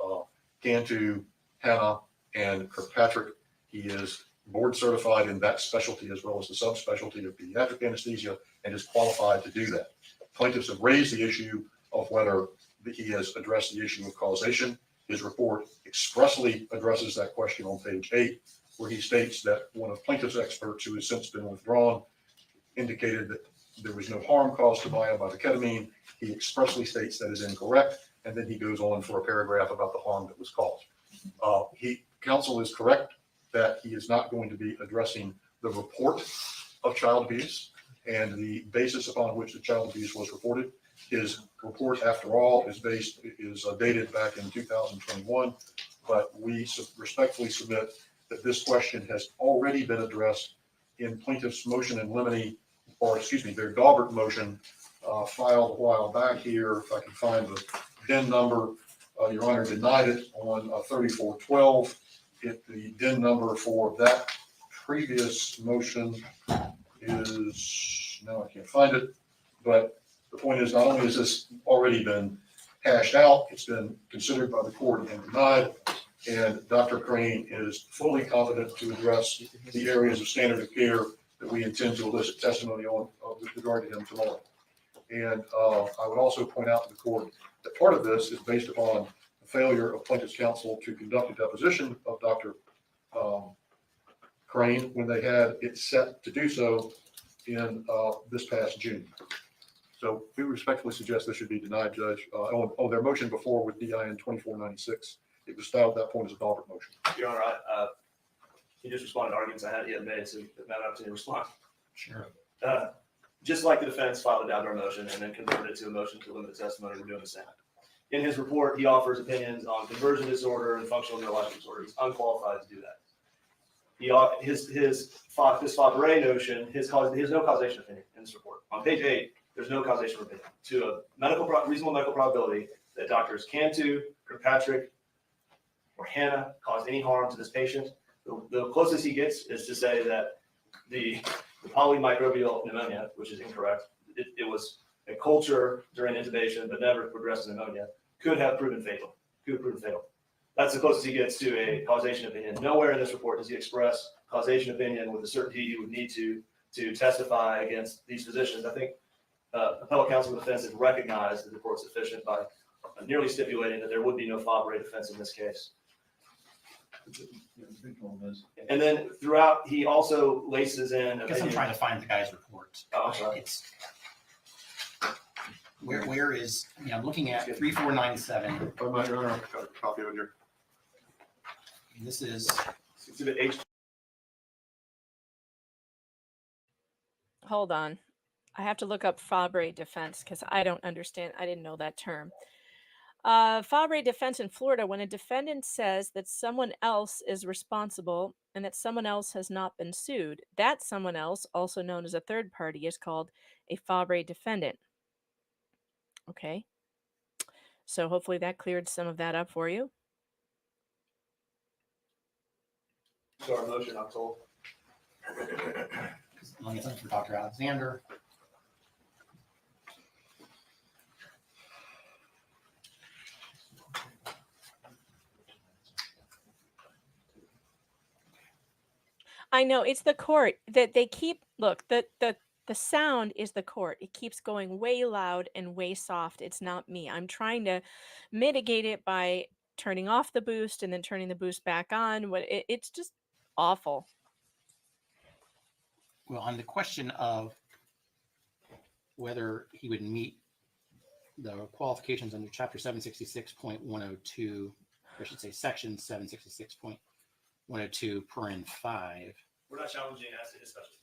S9: Cantu, Hanna, and Kirkpatrick. He is board certified in that specialty as well as the subspecialty of pediatric anesthesia and is qualified to do that. Plaintiffs have raised the issue of whether he has addressed the issue of causation. His report expressly addresses that question on page 8, where he states that one of plaintiff's experts, who has since been withdrawn, indicated that there was no harm caused to Maya by the ketamine. He expressly states that is incorrect, and then he goes on for a paragraph about the harm that was caused. Counsel is correct that he is not going to be addressing the report of child abuse and the basis upon which the child abuse was reported. His report, after all, is dated back in 2021, but we respectfully submit that this question has already been addressed in plaintiff's motion in limine, or excuse me, their Daubert motion filed a while back here. If I can find the DIN number, Your Honor denied it on 3412. The DIN number for that previous motion is, now I can't find it, but the point is, not only has this already been hashed out, it's been considered by the court and denied, and Dr. Crane is fully competent to address the areas of standard of care that we intend to elicit testimony on with regard to him tomorrow. And I would also point out to the court that part of this is based upon the failure of plaintiff's counsel to conduct a deposition of Dr. Crane when they had it set to do so in this past June. So we respectfully suggest this should be denied, Judge. On their motion before with DIN 2496, it was styled at that point as a Daubert motion.
S14: Your Honor, he just responded to arguments I had made, so that opportunity to respond.
S11: Sure.
S14: Just like the defense filed a Daubert motion and then converted it to a motion to limit testimony, we're doing the same. In his report, he offers opinions on conversion disorder and functional neurological disorder. He's unqualified to do that. His Fabre notion, he has no causation opinion in this report. On page 8, there's no causation opinion to a reasonable medical probability that doctors Cantu, Kirkpatrick, or Hanna caused any harm to this patient. The closest he gets is to say that the polymicrobial pneumonia, which is incorrect, it was a culture during intubation but never progressed to pneumonia, could have proven fatal. That's the closest he gets to a causation opinion. Nowhere in this report does he express causation opinion with the certainty he would need to testify against these physicians. I think appellate counsel of defense has recognized that the court's sufficient by nearly stipulating that there would be no Fabre defense in this case. And then throughout, he also laces in.
S11: I guess I'm trying to find the guy's report.
S14: Oh, I'm sorry.
S11: Where is, I'm looking at 3497.
S9: Your Honor, I've got a copy of it here.
S11: And this is
S14: Exhibit H.
S5: Hold on. I have to look up Fabre defense because I don't understand. I didn't know that term. Fabre defense in Florida, when a defendant says that someone else is responsible and that someone else has not been sued, that someone else, also known as a third party, is called a Fabre defendant. Okay. So hopefully that cleared some of that up for you.
S14: So our motion, I'm told.
S11: As long as I'm for Dr. Alexander.
S5: I know it's the court that they keep. Look, the sound is the court. It keeps going way loud and way soft. It's not me. I'm trying to mitigate it by turning off the boost and then turning the boost back on. It's just awful.
S11: Well, on the question of whether he would meet the qualifications under Chapter 766.102, or I should say Section 766.102, paren 5.
S14: We're not challenging as to his specialties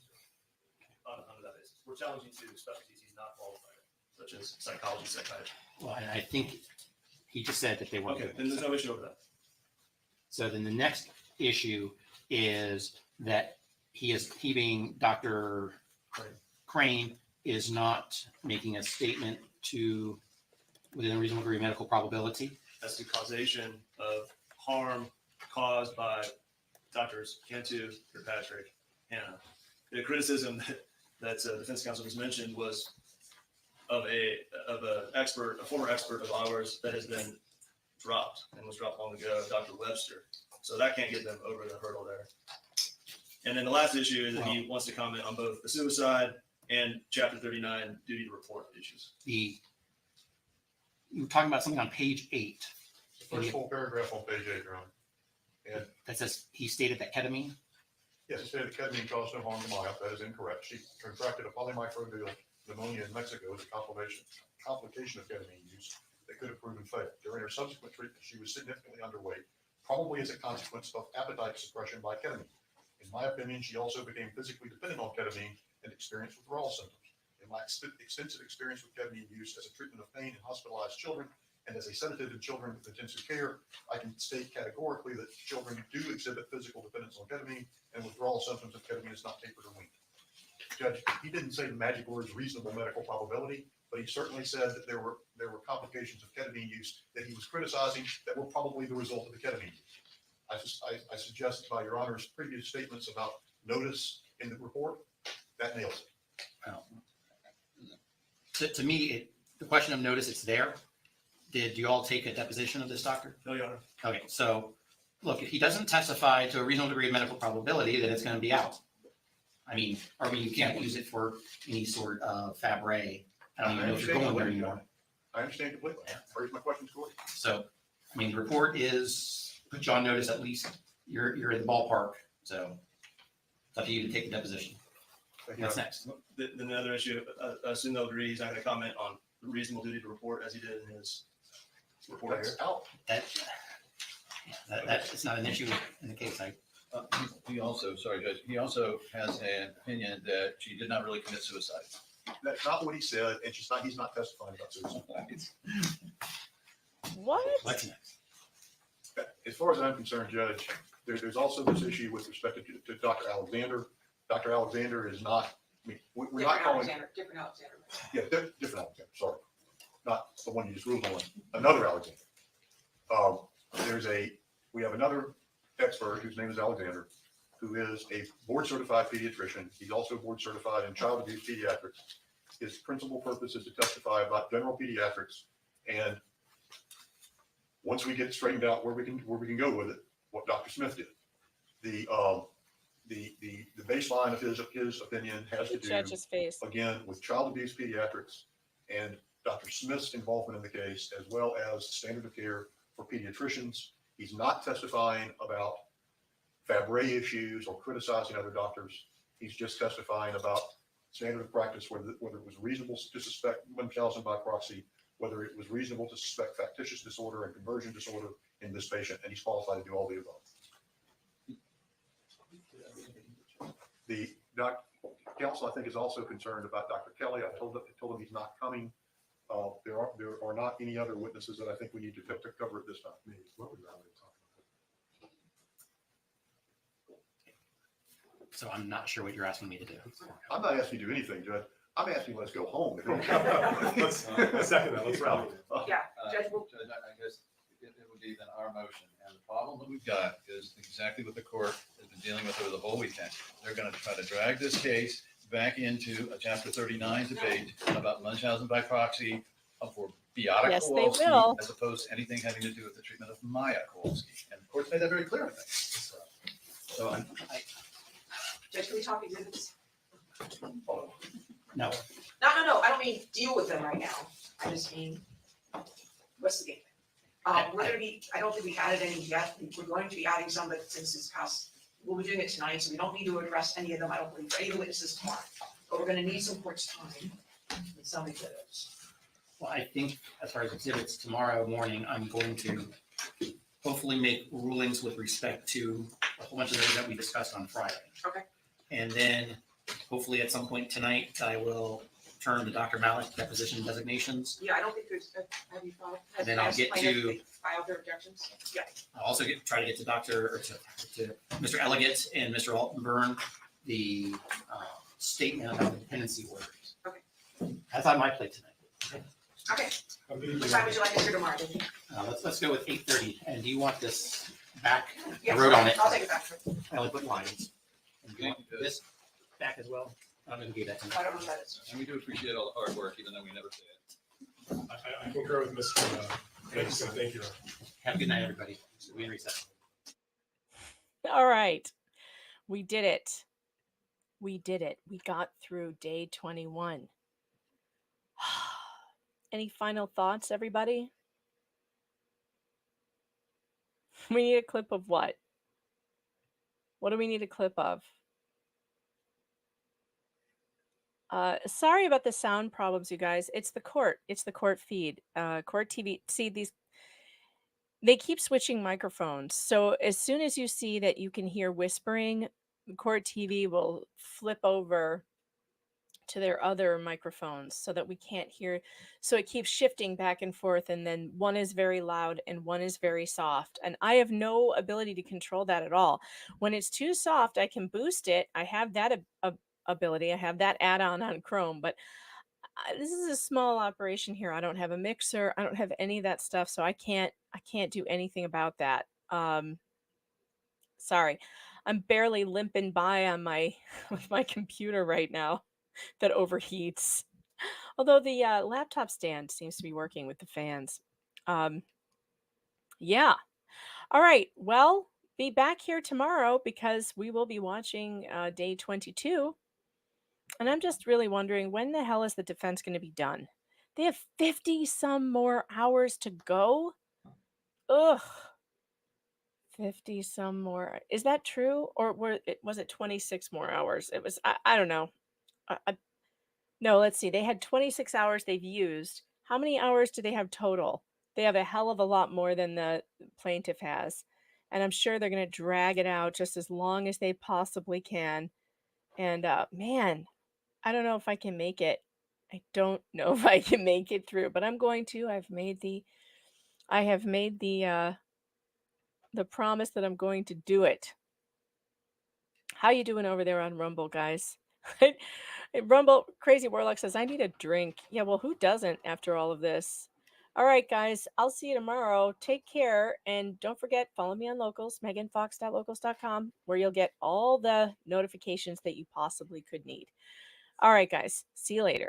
S14: on that basis. We're challenging to specialties he's not qualified in, such as psychology, psychiatry.
S11: Well, and I think he just said that they weren't.
S14: Okay, then there's no issue over that.
S11: So then the next issue is that he being Dr. Crane is not making a statement to within a reasonable degree of medical probability
S14: as to causation of harm caused by Doctors Cantu, Kirkpatrick, Hannah. The criticism that defense counsel just mentioned was of a former expert of ours that has been dropped and was dropped long ago, Dr. Webster. So that can't get them over the hurdle there. And then the last issue is that he wants to comment on both the suicide and Chapter 39 duty to report issues.
S11: You were talking about something on page 8.
S9: The first full paragraph on page 8, Your Honor. And
S11: that says he stated that ketamine.
S9: yes, he stated that ketamine caused no harm to Maya. That is incorrect. She contracted a polymicrobial pneumonia in Mexico as a complication of ketamine use that could have proven fatal. During her subsequent treatment, she was significantly underweight, probably as a consequence of appetite suppression by ketamine. In my opinion, she also became physically dependent on ketamine and experienced withdrawal symptoms. In my extensive experience with ketamine use as a treatment of pain in hospitalized children and as a sedative in children with intensive care, I can state categorically that children do exhibit physical dependence on ketamine, and withdrawal symptoms of ketamine is not tapered or weaned. Judge, he didn't say the magic words reasonable medical probability, but he certainly said that there were complications of ketamine use that he was criticizing that were probably the result of the ketamine use. I suggest by Your Honor's previous statements about notice in the report, that nails it.
S11: Well, to me, the question of notice, it's there. Did you all take a deposition of this doctor?
S14: No, Your Honor.
S11: Okay, so look, if he doesn't testify to a reasonable degree of medical probability, then it's going to be out. I mean, you can't use it for any sort of Fabry. I don't even know if you're going there anymore.
S9: I understand completely. Where's my questions, Corey?
S11: So, I mean, the report is put you on notice at least. You're in the ballpark, so it's up to you to take the deposition. What's next?
S14: Then the other issue, I assume they'll agree he's not going to comment on reasonable duty to report as he did in his report
S9: That's
S14: here.
S9: out.
S11: That's not an issue in the case.
S10: He also, sorry, Judge, he also has an opinion that she did not really commit suicide.
S9: That's not what he said, and he's not testifying about suicide.
S5: What?
S11: What's next?
S9: As far as I'm concerned, Judge, there's also this issue with respect to Dr. Alexander. Dr. Alexander is not, I mean, we're not calling.
S13: Different Alexander.
S9: Yeah, different Alexander, sorry. Not the one you just ruled on, another Alexander. We have another expert whose name is Alexander, who is a board certified pediatrician. He's also board certified in child abuse pediatrics. His principal purpose is to testify about general pediatrics. And once we get straightened out where we can go with it, what Dr. Smith did, the baseline of his opinion has to do again with child abuse pediatrics and Dr. Smith's involvement in the case, as well as standard of care for pediatricians. He's not testifying about Fabry issues or criticizing other doctors. He's just testifying about standard of practice, whether it was reasonable to suspect Munchausen by proxy, whether it was reasonable to suspect factitious disorder and conversion disorder in this patient, and he's qualified to do all the above. The counsel, I think, is also concerned about Dr. Kelly. I told him he's not coming. There are not any other witnesses that I think we need to cover at this time. What would Valerie talk about?
S11: So I'm not sure what you're asking me to do.
S9: I'm not asking you to do anything, Judge. I'm asking you, let's go home.
S15: Let's second that. Let's rally.
S13: Yeah, Judge,
S10: Judge, I guess it would be then our motion. And the problem that we've got is exactly what the court has been dealing with over the whole weekend. They're going to try to drag this case back into a Chapter 39 debate about Munchausen by proxy for Beata
S5: Yes, they
S10: Kowalski,
S5: will.
S10: as opposed to anything having to do with the treatment of Maya Kowalski. And the court's made that very clear, I think.
S11: So
S13: Judge, can we talk exhibits?
S11: No.
S13: No, I don't mean deal with them right now. I just mean, what's the game? We're gonna be, I don't think we added any yet. We're going to be adding some, but since it's past, we'll be doing it tonight, so we don't need to address any of them, I don't believe, for any of the witnesses tomorrow. But we're gonna need some court's time with some exhibits.
S11: Well, I think as far as exhibits, tomorrow morning, I'm going to hopefully make rulings with respect to a whole bunch of those that we discussed on Friday.
S13: Okay.
S11: And then hopefully at some point tonight, I will turn to Dr. Malik deposition designations.
S13: Yeah, I don't think there's, have you filed?
S11: And then I'll get to,
S13: Filed their objections? Yeah.
S11: I'll also try to get to to Mr. Elliot and Mr. Altenburn, the statement about the dependency orders.
S13: Okay.
S11: That's on my plate tonight.
S13: Okay. What time would you like to hear tomorrow?
S11: Let's go with 8:30. And do you want this back?
S13: Yes,
S11: I wrote on it.
S13: I'll take it back.
S11: I only put lines. And do you want this back as well? I'm going to give that to you.
S13: I don't know what that is.
S17: And we do appreciate all the hard work, even though we never say it.
S15: I concur with Mr. Thank you.
S11: Have a good night, everybody. We in recess.
S5: All right. We did it. We did it. We got through day 21. Any final thoughts, everybody? We need a clip of what? What do we need a clip of? Sorry about the sound problems, you guys. It's the court. It's the court feed. Court TV. See, they keep switching microphones. So as soon as you see that you can hear whispering, court TV will flip over to their other microphones so that we can't hear. So it keeps shifting back and forth. And then one is very loud and one is very soft. And I have no ability to control that at all. When it's too soft, I can boost it. I have that ability. I have that add-on on Chrome, but this is a small operation here. I don't have a mixer. I don't have any of that stuff. So I can't do anything about that. Sorry. I'm barely limping by on with my computer right now that overheats. Although the laptop stand seems to be working with the fans. Yeah. All right. Well, be back here tomorrow because we will be watching day 22. And I'm just really wondering, when the hell is the defense going to be done? They have 50 some more hours to go. Ugh. 50 some more. Is that true? Or was it 26 more hours? It was, I don't know. No, let's see. They had 26 hours they've used. How many hours do they have total? They have a hell of a lot more than the plaintiff has. And I'm sure they're going to drag it out just as long as they possibly can. And man, I don't know if I can make it. I don't know if I can make it through, but I'm going to. I have made the promise that I'm going to do it. How you doing over there on Rumble, guys? Rumble Crazy Warlock says I need a drink. Yeah, well, who doesn't after all of this? All right, guys, I'll see you tomorrow. Take care, and don't forget, follow me on Locals, meganfox.locals.com, where you'll get all the notifications that you possibly could need. All right, guys, see you later.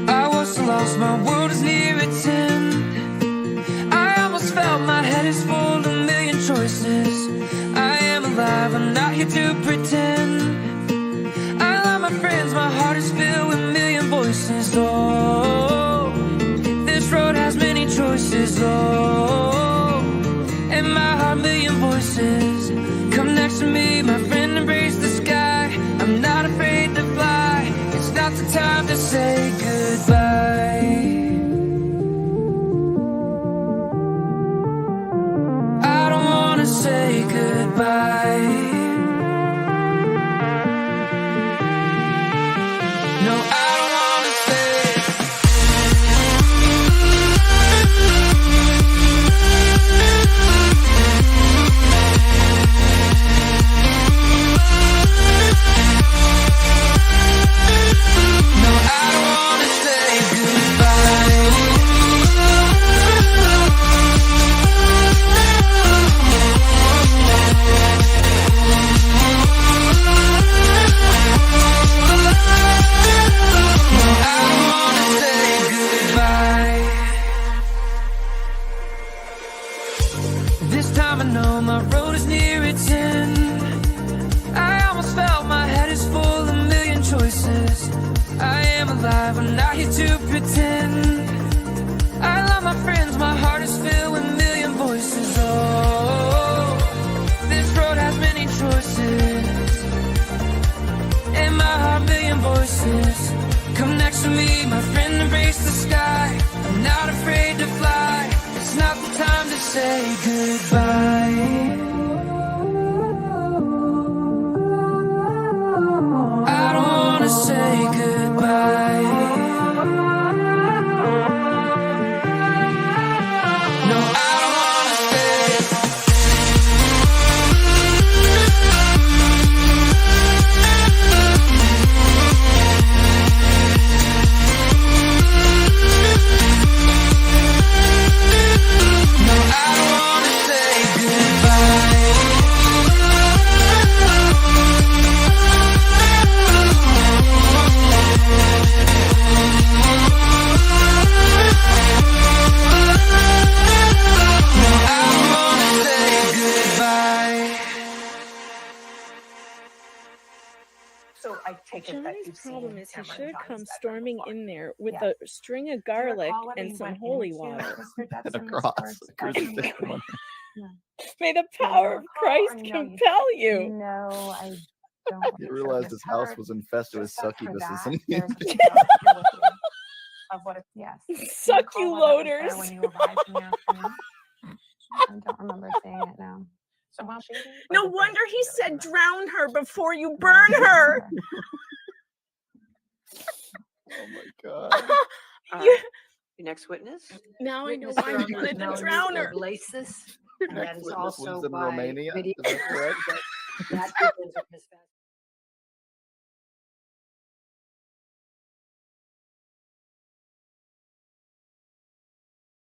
S18: I was so lost, my world is near its end. I almost felt my head is full of a million choices. I am alive, I'm not here to pretend. I love my friends, my heart is filled with a million voices. Oh, this road has many choices. Oh, and my heart, million voices. Come next to me, my friend, embrace the sky. I'm not afraid to fly. It's not the time to say goodbye. I don't wanna say goodbye. No, I don't wanna say. No, I don't wanna say goodbye. alive, I'm not here to pretend. I love my friends, my heart is filled with a million voices. Oh, this road has many choices, and my heart, million voices. Come next to me, my friend, embrace the sky. I'm not afraid to fly. It's not the time to say goodbye. I don't wanna say goodbye. No, I don't wanna stay. No, I don't wanna say goodbye.
S3: So I take it that
S5: Johnny's
S3: you've seen
S5: problem is he
S3: Cameron
S5: should
S3: John's
S5: come
S3: bedroom
S5: storming
S3: before.
S5: in there with
S3: Yeah.
S5: a string of
S3: Do you
S5: garlic
S3: recall what
S5: and
S3: he
S5: some
S3: went
S5: holy
S3: into
S5: water.
S3: Mr.
S19: And a
S3: Dudson's
S19: cross,
S3: first
S19: a crucifix.
S3: bedroom?
S5: May the
S3: Do you
S5: power of
S3: recall,
S5: Christ
S3: or no,
S5: compel you.
S3: No, I don't.
S19: You realized his house was infested with
S3: Just after
S19: succubuses.
S3: that,
S19: And
S3: there's a picture here with you of what it, yes. Do you recall what that was there when you arrived in the afternoon? I don't remember seeing it now. So while she
S5: No wonder he said drown her before you burn her.
S19: Oh my god.
S5: You-
S20: Your next witness?
S5: Now I know
S20: Witness
S5: why he wanted to drown her.
S20: Lasis, and that
S19: Next
S20: is
S19: witness
S20: also
S19: was in
S20: by
S19: Romania.
S20: video.
S19: Is that correct?
S20: That begins with Miss Vasquez.